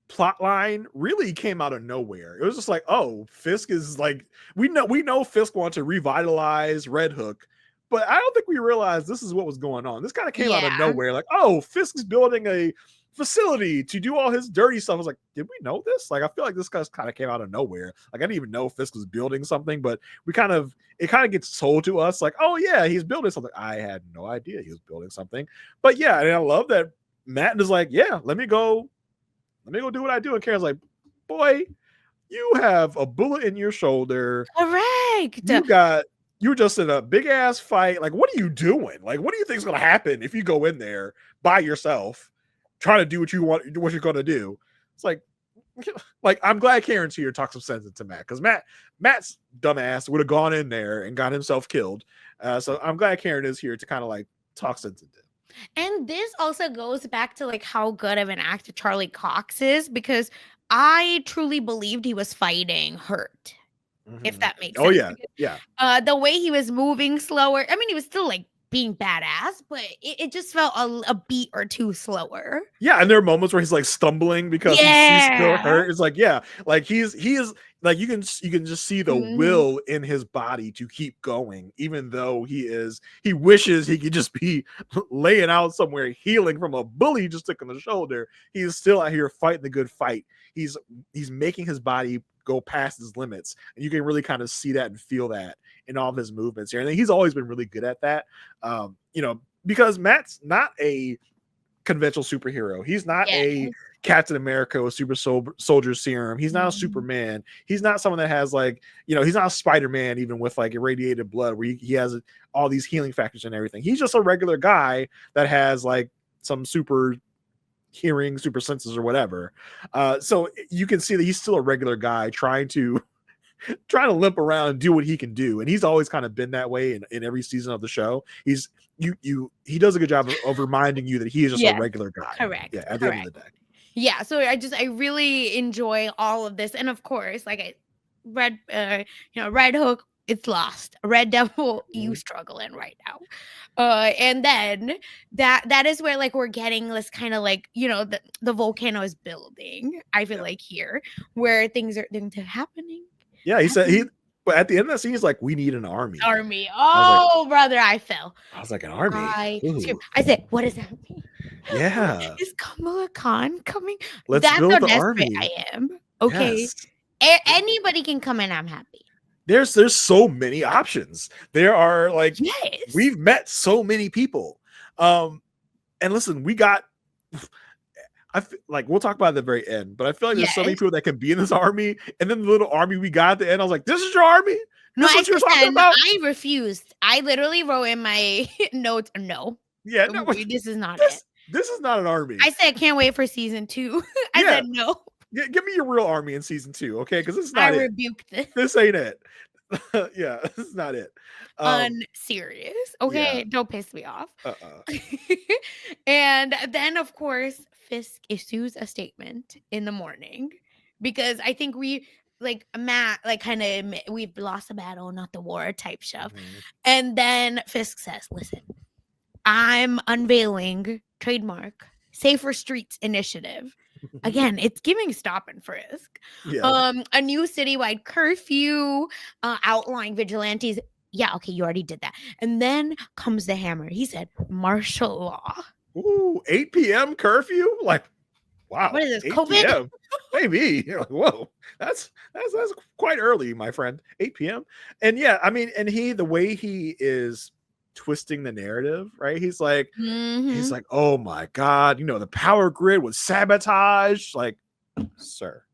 plot line really came out of nowhere. It was just like, oh, Fisk is like, we know Fisk wants to revitalize Red Hook, but I don't think we realized this is what was going on. This kind of came out of nowhere. Like, oh, Fisk is building a facility to do all his dirty stuff. I was like, did we know this? Like, I feel like this guy kind of came out of nowhere. Like, I didn't even know Fisk was building something, but it kind of gets told to us like, oh yeah, he's building something. I had no idea he was building something. But yeah, and I love that Matt is like, yeah, let me go do what I do. And Karen's like, boy, you have a bullet in your shoulder. Correct. You're just in a big ass fight. Like, what are you doing? Like, what do you think is going to happen if you go in there by yourself, trying to do what you want, what you're going to do? It's like, I'm glad Karen's here to talk some sense into Matt, because Matt's dumbass would have gone in there and got himself killed. So I'm glad Karen is here to kind of like talk sense into. And this also goes back to like how good of an actor Charlie Cox is, because I truly believed he was fighting hurt. If that makes sense. Oh yeah, because, yeah. The way he was moving slower. I mean, he was still like being badass, but it just felt a beat or two slower. Yeah, and there are moments where he's like stumbling because he's still hurt. It's like, yeah, like he is like you can just see the will in his body to keep going, even though he wishes he could just be laying out somewhere healing from a bully he just took on the shoulder. He's still out here fighting the good fight. He's making his body go past his limits, and you can really kind of see that and feel that in all of his movements here. And he's always been really good at that. Because Matt's not a conventional superhero. He's not a Captain America with super soldier serum. He's not a Superman. He's not someone that has like, he's not a Spider-Man even with like irradiated blood where he has all these healing factors and everything. He's just a regular guy that has like some super hearing, super senses or whatever. So you can see that he's still a regular guy trying to limp around and do what he can do. And he's always kind of been that way in every season of the show. He does a good job of reminding you that he is just a regular guy. Correct. Yeah, at the end of the day. Yeah. So I really enjoy all of this. And of course, like Red Hook, it's lost. Red Devil, you struggling right now. And then that is where like we're getting this kind of like, the volcano is building. I feel like here where things are happening. Yeah, he said but at the end of that scene, he's like, we need an army. Oh, brother, I fell. I was like, an army? I said, what does that mean? Yeah. Is Kamala Khan coming? That's build the army. I am. Okay. Yes. Anybody can come in. I'm happy. There's so many options. There are like, we've met so many people. And listen, we got... we'll talk about it at the very end, but I feel like there's so many people that can be in this army, and then the little army we got at the end, I was like, this is your army? This is what you're talking about? I refused. I literally wrote in my notes, no. Yeah, no, this is not it. This is not an army. I said, can't wait for season 2. I said no. Give me your real army in season 2, okay? Because this is I not it. rebuked this. This ain't it. Yeah, this is not it. Unserious. Yeah. Okay, don't piss me off. Uh-uh. And then, of course, Fisk issues a statement in the morning because I think we, like Matt, like kind of we've lost the battle, not the war type stuff. Mhm. And then Fisk says, "Listen, I'm unveiling trademark Safer Streets Initiative." Again, it's giving stop and frisk. Yeah. A new citywide curfew, outlawing vigilantes. Yeah, okay, you already did that. And then comes the hammer. He said martial law. Ooh, 8 p.m. curfew? Like, wow, What is this? 8 COVID? p.m. Maybe. You're like, whoa, that's quite early, my friend. 8 p.m. And yeah, I mean, and the way he is twisting the narrative, right? He's Mhm. like, oh my God, the power grid was sabotaged. Like, sir,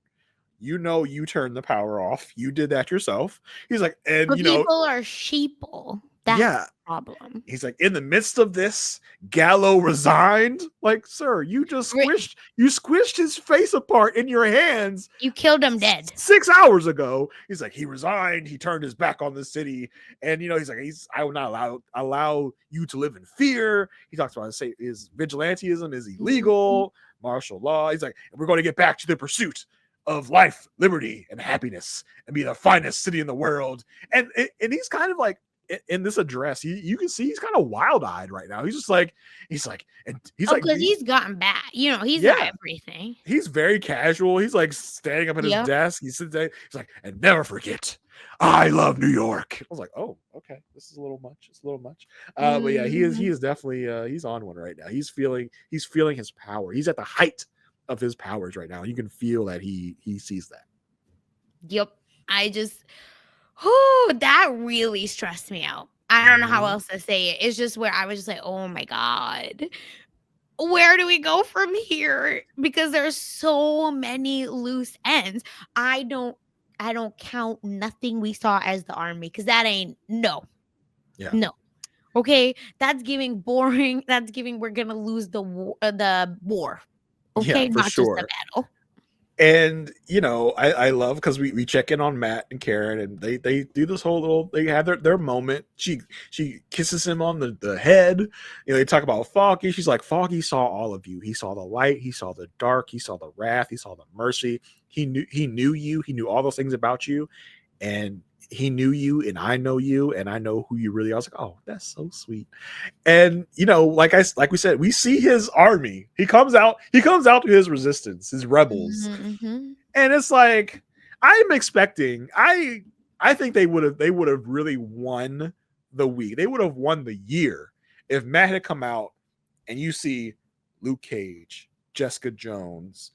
you turned the power off. You did that yourself. He's like, and But people are sheeple. That's yeah, the problem. he's like, in the midst of this, Gallo resigned. Like, sir, you just squished his face apart in your hands. You killed him dead. 6 hours ago. He's like, he resigned. He turned his back on the city, and he's like, I will not allow you to live in fear. He talks about his vigilantism is illegal, martial law. He's like, we're going to get back to the pursuit of life, liberty, and happiness, and be the finest city in the world. And he's kind of like, in this address, you can see he's kind of wild-eyed right now. He's like, because he's gotten bad. He's not everything. He's very casual. He's like standing up at his desk. He sits there. He's like, and never forget, I love New York. I was like, oh, okay, this is a little much. It's a little much. But yeah, he is definitely he's on one right now. He's feeling his power. He's at the height of his powers right now. You can feel that he sees that. Yep. That really stressed me out. I don't know how else to say it. It's just where I was just like, oh my God, where do we go from here? Because there's so many loose ends. I don't count nothing we saw as the army because that ain't no. Okay, that's giving boring. That's giving we're gonna lose the war. Okay, Yeah, for not sure. just the battle. And I love because we check in on Matt and Karen, and they do this whole little, they have their moment. She kisses him on the head. They talk about Foggy. She's like, Foggy saw all of you. He saw the light, he saw the dark, he saw the wrath, he saw the mercy. He knew you, he knew all those things about you, and he knew you, and I know you, and I know who you really are. I was like, oh, that's so sweet. And like we said, we see his army. He comes out to his resistance, his rebels. Mm-hmm. And it's like, I'm expecting, I think they would have really won the week. They would have won the year if Matt had come out and you see Luke Cage, Jessica Jones,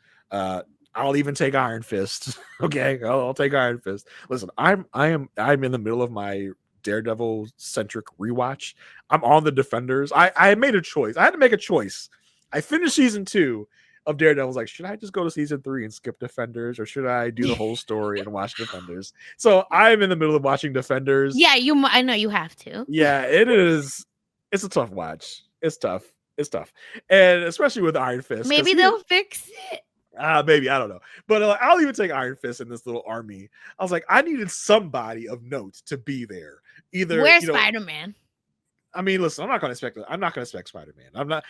I'll even take Iron Fist. Okay, I'll take Iron Fist. Listen, I'm in the middle of my Daredevil centric rewatch. I'm on the Defenders. I made a choice. I had to make a choice. I finished season 2 of Daredevil. I was like, should I just go to season 3 and skip Defenders, or should I do the whole story and watch Defenders? So I'm in the middle of watching Defenders. Yeah, I know you have to. Yeah, it is. It's a tough watch. It's tough. And especially with Iron Fist. Maybe they'll fix it. Maybe, I don't know, but I'll even take Iron Fist in this little army. I was like, I needed somebody of note to be there. Either where's Spider-Man? I mean, listen, I'm not going to expect Spider-Man. I'm not.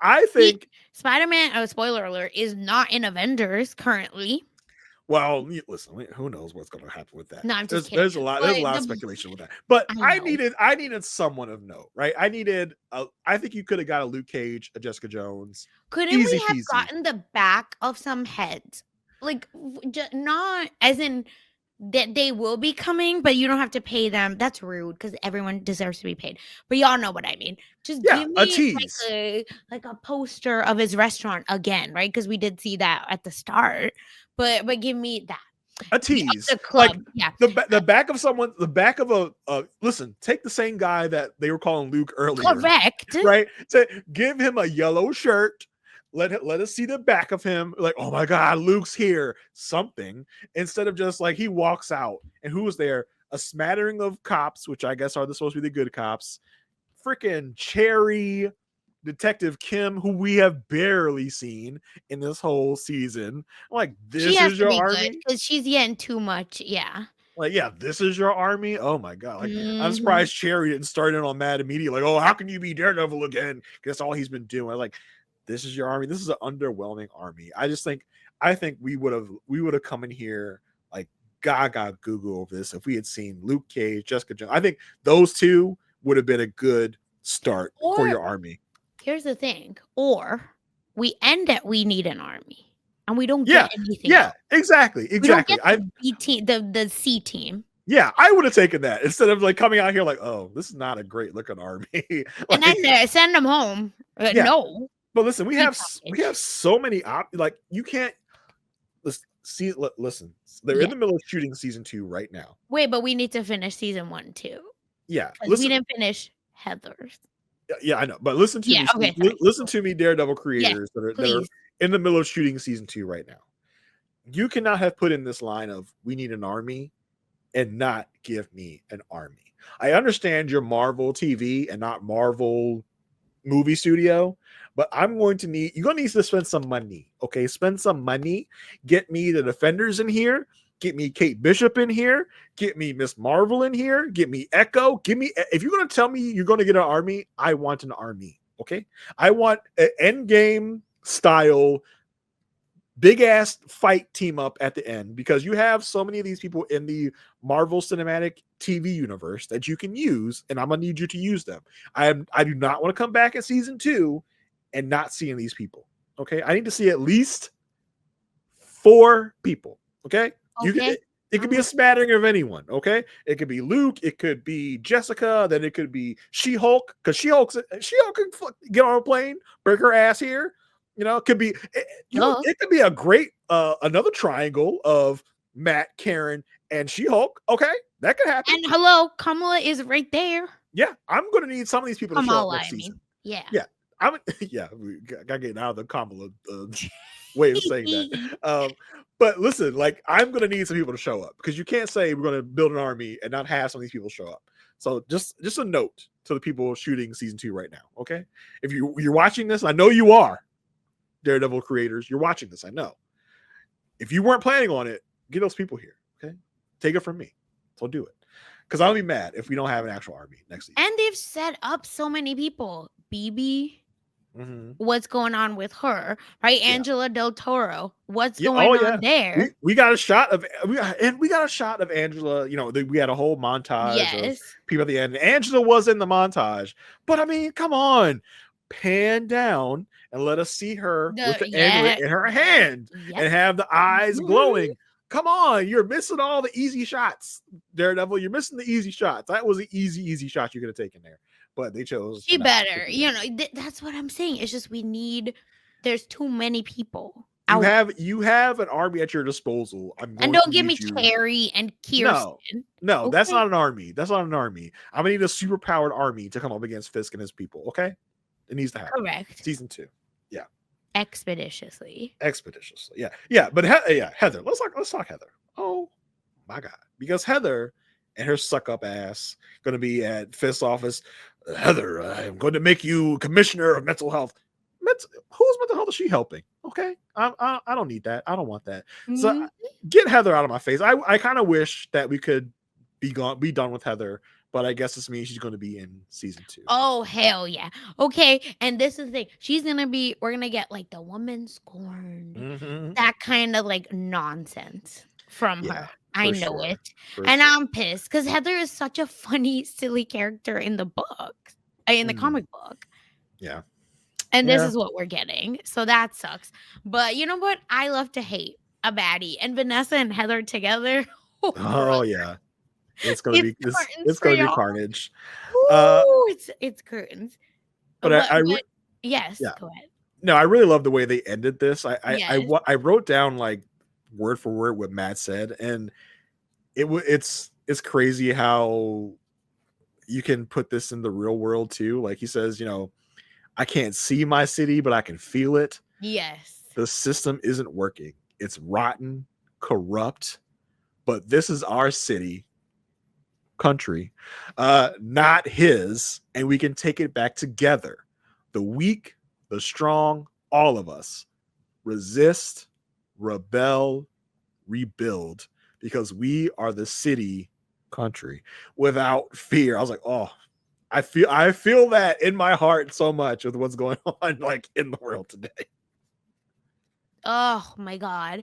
I think Spider-Man. Oh, spoiler alert! Is not in Avengers currently. Well, listen, who knows what's going to happen with that? No, I'm just kidding. There's a lot of speculation with that. But I needed someone of note, right? I think you could have got a Luke Cage, a Jessica Jones. Couldn't we have gotten the back of some heads? Like, not as in that they will be coming, but you don't have to pay them. That's rude because everyone deserves to be paid. But y'all know what I mean. Just give me a tease. like a poster of his restaurant again, right? Because we did see that at the start. But give me that. A tease. The club. Like, the back of someone, the back of a listen, take the same guy that they were calling Luke earlier. Correct. Right? So give him a yellow shirt. Let us see the back of him. Like, oh my God, Luke's here. Something. Instead of just like he walks out. And who was there? A smattering of cops, which I guess are supposed to be the good cops. Freaking Cherry. Detective Kim, who we have barely seen in this whole season. Like, She this has is to your be good army? because she's getting too much. Yeah. Like, yeah, this is your army? Oh my god. Like, I'm Hmm. surprised Cherry didn't start in on Matt immediately. Like, oh, how can you be Daredevil again? Because that's all he's been doing. Like, this is your army. This is an underwhelming army. I think we would have come in here like gaga Google over this if we had seen Luke Cage, Jessica Jones. I think those two would have been a good start for Or your army. here's the thing. Or we end at we need an army, and we don't Yeah, get anything yeah, else. exactly, We don't exactly. get the B team, the C team. Yeah, I would have taken that instead of like coming out here like, oh, this is not a great looking army. And then Like, send them home. yeah, No. but listen, we have Repackage. so many like you can't listen. They're in Yeah. the middle of shooting season 2 right now. Wait, but we need to finish season 1 too. Yeah, Because we listen. didn't finish Heather's. Yeah, I know, but listen to Yeah, me. okay, sorry. Listen to me, Daredevil Yes, creators that are please. in the middle of shooting season 2 right now. You cannot have put in this line of we need an army and not give me an army. I understand you're Marvel TV and not Marvel movie studio, but you're going to need to spend some money. Okay, spend some money. Get me the Defenders in here. Get me Kate Bishop in here. Get me Miss Marvel in here. Get me Echo. If you're going to tell me you're going to get an army, I want an army. Okay, I want an end game style big ass fight team up at the end, because you have so many of these people in the Marvel Cinematic TV universe that you can use, and I'm gonna need you to use them. I do not want to come back in season 2 and not seeing these people. Okay, I need to see at least 4 people. Okay, Okay. it could be a smattering of anyone. Okay, it could be Luke, it could be Jessica, then it could be She-Hulk, because She-Hulk can get on a plane, break her ass here. It could be it could be a great another triangle of Matt, Karen, and She-Hulk. Okay, that could happen. And hello, Kamala is right there. Yeah, I'm gonna need some of these people to show up next season. Yeah. Yeah, we gotta get out of the Kamala way of saying that. But listen, like, I'm gonna need some people to show up, because you can't say we're gonna build an army and not have some of these people show up. So just a note to the people shooting season 2 right now. Okay, if you're watching this, I know you are. Daredevil creators, you're watching this, I know. If you weren't planning on it, get those people here. Okay, take it from me. So do it, because I'll be mad if we don't have an actual army next season. And they've set up so many people. BB, what's going on with her, right? Yeah. Angela Del Toro, what's going on there? We got a shot of Angela. We had a whole montage of people at the end. Angela was in the montage, but I mean, come on, pan down and let us see her with the amulet in her hand and have the eyes glowing. Come on, you're missing all the easy shots, Daredevil. You're missing the easy shots. That was an easy shot you could have taken there, but they chose. She better, that's what I'm saying. It's just there's too many people. You have an army at your disposal. And don't give me Carrie and Kirsten. No, okay? That's not an army. That's not an army. I'm gonna need a super powered army to come up against Fisk and his people. Okay, it needs to happen. Correct. Season 2. Yeah. Expeditiously. Yeah. But Heather. Let's talk Heather. Oh my god, because Heather and her suck up ass going to be at Fisk's office. Heather, I'm going to make you commissioner of mental health. Whose mental health is she helping? Okay, I don't need that. I don't want that. So get Heather out of my face. I kind of wish that we could be done with Heather, but I guess this means she's going to be in season 2. Oh hell yeah. Okay, and this is the thing. We're gonna get like the woman scorned, that kind of like nonsense from her. I know it, and I'm pissed because Heather is such a funny, silly character in the book, in the comic book. Yeah. And this is what we're getting. So that sucks. But you know what? I love to hate a baddie. And Vanessa and Heather together. Oh yeah. It's gonna be carnage. It's curtains. But yes, go ahead. No, I really love the way they ended this. I wrote down like word for word what Matt said, and it's crazy how you can put this in the real world too. Like he says, I can't see my city, but I can feel it. Yes. The system isn't working. It's rotten, corrupt, but this is our city, country, not his, and we can take it back together. The weak, the strong, all of us resist, rebel, rebuild, because we are the city country without fear. I was like, oh, I feel that in my heart so much with what's going on like in the world today. Oh my God.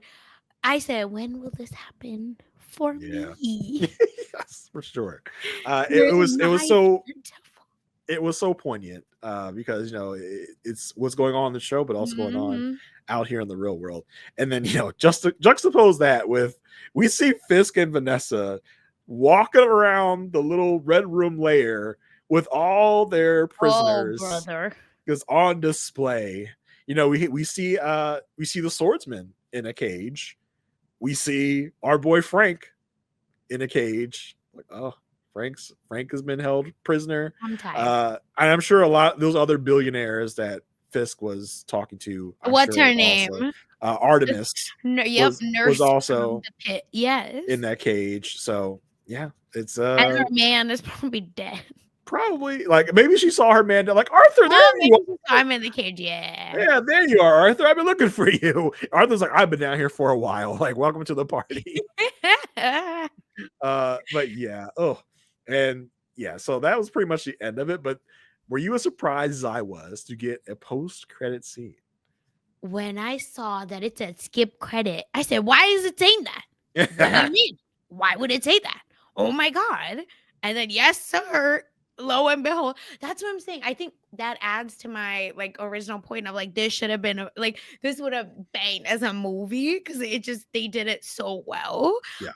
I said, when will this happen for Yeah. me? Yes, for sure. Where's It was my so Daredevil? it was so poignant because it's what's going on in the show, but also going on Mhm. out here in the real world. And then just to juxtapose that with, we see Fisk and Vanessa walking around the little red room lair with all their Oh, prisoners brother. is on display. We see the swordsman in a cage. We see our boy Frank in a cage. Like, oh, Frank has been held prisoner. I'm tired. And I'm sure a lot of those other billionaires that Fisk was talking to, I'm What's sure her name? also Artemis Yep, was nurse from also the pit. Yes. in that cage. So yeah, it's And her man is probably dead. probably like maybe she saw her man like, Arthur, there Oh, you maybe are. I'm in the cage. Yeah. Yeah, there you are, Arthur. I've been looking for you. Arthur's like, I've been down here for a while. Like, welcome to the party. But yeah, oh, and yeah, so that was pretty much the end of it. But were you as surprised as I was to get a post-credit scene? When I saw that it said skip credit, I said, why is it saying that? What do you mean? Why would it say that? Oh my God. And then, yes, sir. Lo and behold, that's what I'm saying. I think that adds to my like original point of like this should have been like this would have banged as a movie because it just they did it so well. Yeah.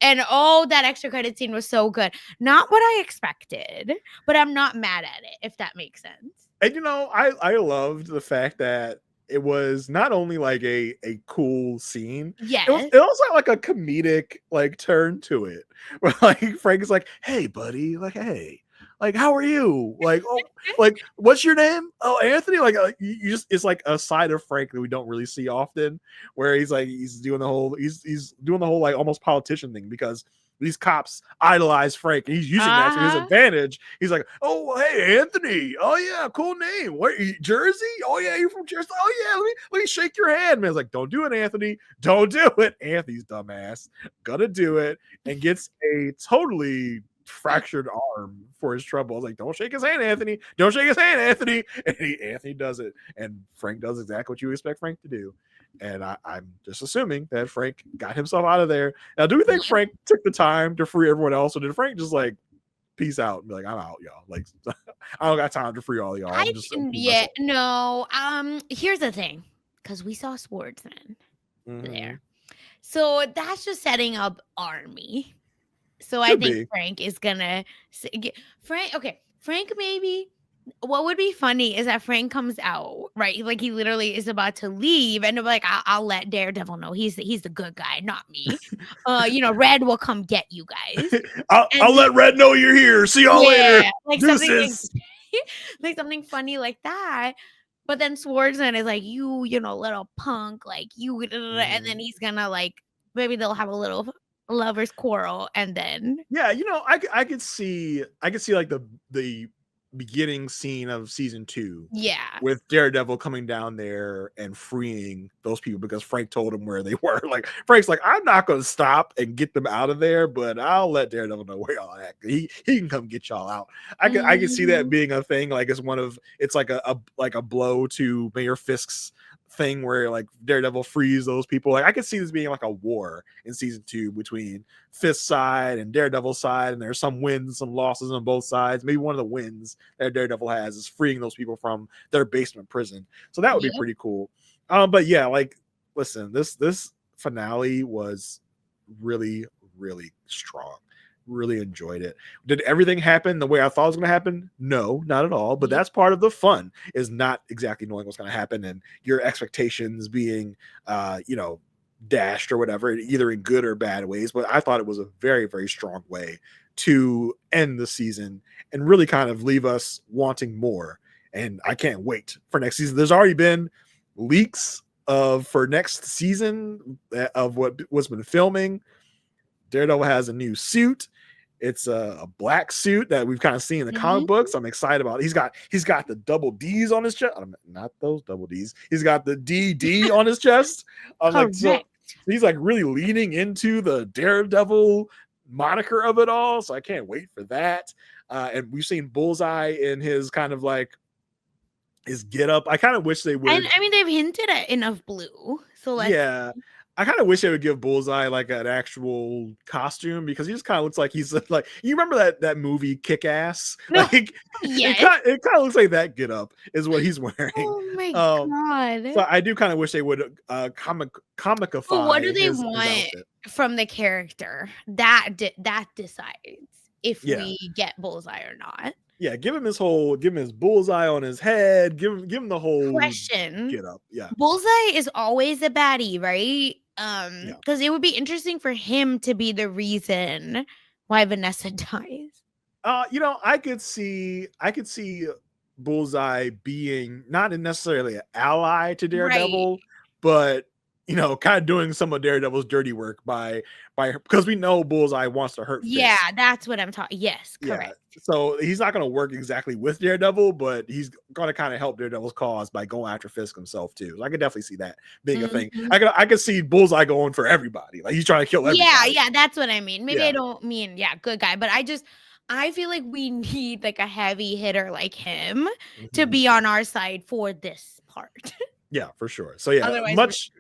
And oh, that extra credit scene was so good. Not what I expected, but I'm not mad at it, if that makes sense. And I loved the fact that it was not only like a cool scene, Yes. it also had like a comedic like turn to it. Where like Frank is like, hey buddy, like, hey, like, how are you? Like, oh, like, what's your name? Oh, Anthony. Like, you just, it's like a side of Frank that we don't really see often, where he's like, he's doing the whole, he's doing the whole like almost politician thing because these cops idolize Frank and he's using that to his Uh-huh. advantage. He's like, oh, hey, Anthony. Oh, yeah, cool name. What, Jersey? Oh, yeah, you're from Jersey. Oh, yeah, let me shake your hand. Man, it's like, don't do it, Anthony. Don't do it. Anthony's dumbass. Gonna do it and gets a totally fractured arm for his trouble. I was like, don't shake his hand, Anthony. Don't shake his hand, Anthony. And Anthony does it. And Frank does exactly what you expect Frank to do. And I'm just assuming that Frank got himself out of there. Now, do we think Frank took the time to free everyone else, or did Frank just like peace out and be like, I'm out, y'all? Like, I don't got time to free all y'all. I'm just Yeah, no. Here's the thing, because we saw swordsmen there, so that's just setting up army. So I think Frank is gonna Frank. Okay, Frank maybe. What would be funny is that Frank comes out, right? Like he literally is about to leave, and they're like, I'll let Daredevil know he's the good guy, not me. Red will come get you guys. I'll let Red know you're here. See y'all later. Like something like, like something funny like that. But then Swordsman is like, you little punk, like you, and then he's gonna like maybe they'll have a little lovers quarrel, and then yeah, I could see like the beginning scene of season 2 yeah, with Daredevil coming down there and freeing those people because Frank told him where they were. Like Frank's like, I'm not going to stop and get them out of there, but I'll let Daredevil know where y'all at. He can come get y'all out. I can see that being a thing. Like it's like a blow to Mayor Fisk's thing where like Daredevil frees those people. Like I could see this being like a war in season 2 between Fisk's side and Daredevil's side, and there's some wins, some losses on both sides. Maybe one of the wins that Daredevil has is freeing those people from their basement prison. So that would be pretty cool. But yeah, like listen, this finale was really, really strong. Really enjoyed it. Did everything happen the way I thought it was going to happen? No, not at all. But that's part of the fun, is not exactly knowing what's going to happen and your expectations being, dashed or whatever, either in good or bad ways. But I thought it was a very, very strong way to end the season and really kind of leave us wanting more. And I can't wait for next season. There's already been leaks for next season of what's been filming. Daredevil has a new suit. It's a black suit that we've kind of seen in the comic books. I'm excited about it. He's got the double D's on his chest. Not those double D's. He's got the DD on his chest. I'm like, so he's like really leaning into the Daredevil moniker of it all. So I can't wait for that. And we've seen Bullseye in his kind of like his get up. I kind of wish they would. And I mean, they've hinted at enough blue. So yeah. I kind of wish they would give Bullseye like an actual costume because he just kind of looks like he's like, you remember that movie Kick Ass? No. Like, yes. it kind of looks like that get up is what he's wearing. Oh my god! So I do kind of wish they would comicify. But what do they his want from the character? That decides if we get Bullseye or not. Yeah, give him his bullseye on his head. Give him the whole question. Get up. Yeah. Bullseye is always a baddie, right? Because it would be interesting for him to be the reason why Vanessa dies. I could see Bullseye being not necessarily an ally to Daredevil, but kind of doing some of Daredevil's dirty work by because we know Bullseye wants to hurt Fisk. Yeah, that's what I'm talking. Yes, correct. Yeah. So he's not going to work exactly with Daredevil, but he's going to kind of help Daredevil's cause by going after Fisk himself too. So I could definitely see that being a thing. I could see Bullseye going for everybody. Like he's trying to kill everybody. Yeah, that's what I mean. Maybe I don't mean good guy, but I feel like we need like a heavy hitter like him to be on our side for this part. Yeah, for sure. So yeah, otherwise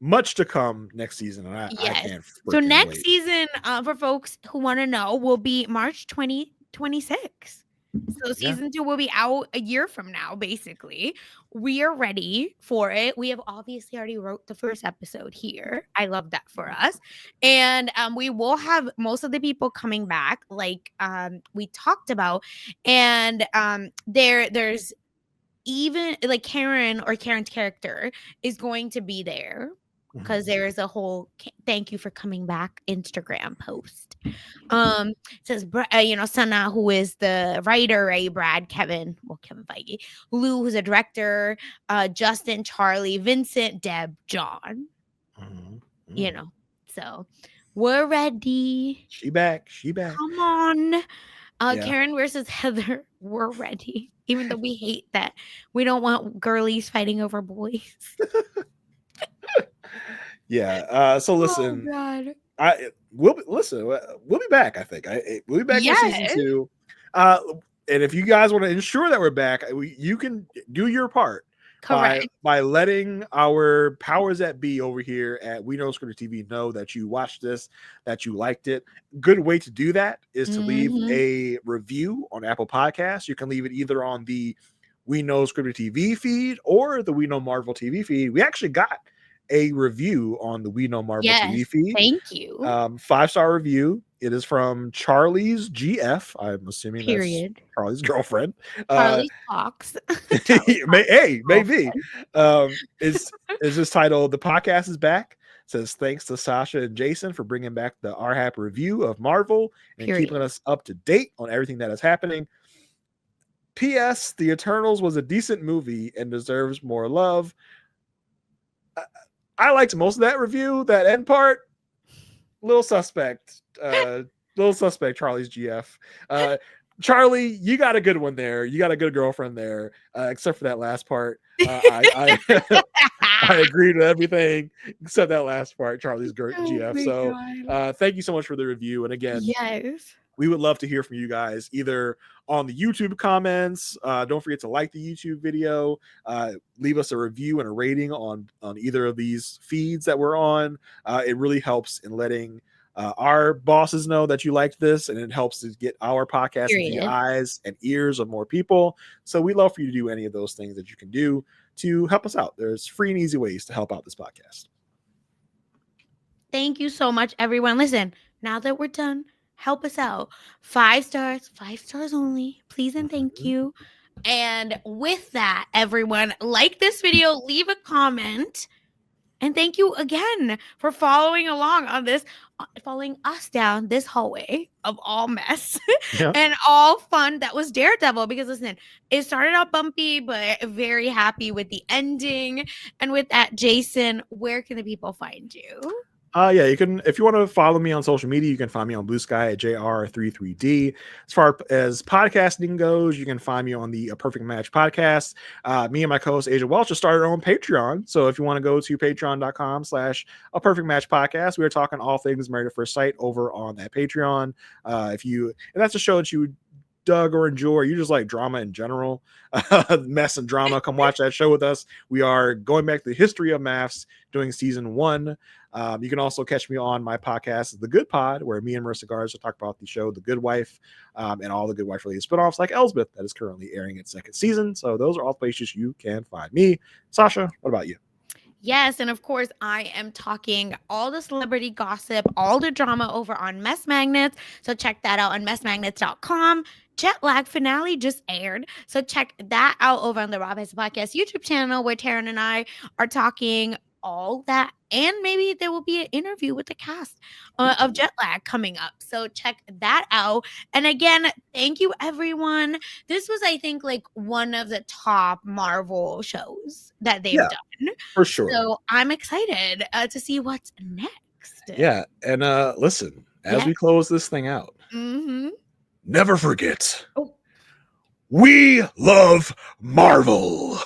much to come next season, and I can't. So next season, for folks who want to know, will be March 2026. So season 2 will be out a year from now. Basically, we are ready for it. We have obviously already wrote the first episode here. I love that for us, and we will have most of the people coming back, like we talked about, and there's even like Karen's character is going to be there. Because there is a whole thank you for coming back Instagram post. It says Sana, who is the writer, right? Brad, Kevin Feige, Lou, who's a director, Justin, Charlie, Vincent, Deb, John. So we're ready. She back. Come on. Karen versus Heather, we're ready. Even though we hate that. We don't want girlies fighting over boys. Yeah. So listen, we'll be back. I think we'll be back in season 2. And if you guys want to ensure that we're back, you can do your part. Correct. By letting our powers that be over here at We Know Scripted TV know that you watched this, that you liked it. Good way to do that is to leave a review on Apple Podcasts. You can leave it either on the We Know Scripted TV feed or the We Know Marvel TV feed. We actually got a review on the We Know Marvel TV feed. Thank you. 5-star review. It is from Charlie's GF. I'm assuming that's Charlie's girlfriend. Charlie Fox. Maybe. Is this titled "The Podcast is Back"? It says thanks to Sasha and Jason for bringing back the RHAP review of Marvel and keeping us up to date on everything that is happening. P.S. The Eternals was a decent movie and deserves more love. I liked most of that review. That end part, little suspect. Charlie's GF. Charlie, you got a good one there. You got a good girlfriend there, except for that last part. I agreed with everything except that last part, Charlie's GF. So thank you so much for the review. And again, we would love to hear from you guys either on the YouTube comments. Don't forget to like the YouTube video. Leave us a review and a rating on either of these feeds that we're on. It really helps in letting our bosses know that you liked this, and it helps to get our podcast into the eyes and ears of more people. So we'd love for you to do any of those things that you can do to help us out. There's free and easy ways to help out this podcast. Thank you so much, everyone. Listen, now that we're done, help us out. 5 stars only. Please and thank you. And with that, everyone, like this video, leave a comment. And thank you again for following along on this, following us down this hallway of all mess and all fun. That was Daredevil, because listen, it started out bumpy, but very happy with the ending. And with that, Jason, where can the people find you? Yeah, you can, if you want to follow me on social media, you can find me on Blue Sky at JR33D. As far as podcasting goes, you can find me on the Perfect Match podcast. Me and my co-host Asia Welch just started our own Patreon. So if you want to go to patreon.com/a perfect match podcast, we're talking all things Married at First Sight over on that Patreon. And that's a show that you dug or enjoy, or you just like drama in general, mess and drama, come watch that show with us. We are going back to the history of maths, doing season 1. You can also catch me on my podcast, The Good Pod, where me and Marissa Garza talk about the show The Good Wife, and all the Good Wife related spinoffs like Elsbeth, that is currently airing its 2nd season. So those are all places you can find me. Sasha, what about you? Yes, and of course, I am talking all the celebrity gossip, all the drama over on Mess Magnets. So check that out on messmagnets.com. Jet Lag finale just aired. So check that out over on the Rob Has a Podcast YouTube channel, where Taryn and I are talking all that. And maybe there will be an interview with the cast of Jet Lag coming up. So check that out. And again, thank you, everyone. This was, I think, like one of the top Marvel shows that they've Yeah, done. for sure. So I'm excited to see what's next. Yeah, and listen, as Yeah. we close this thing out, Mm-hmm. never forget, Oh. we love Marvel.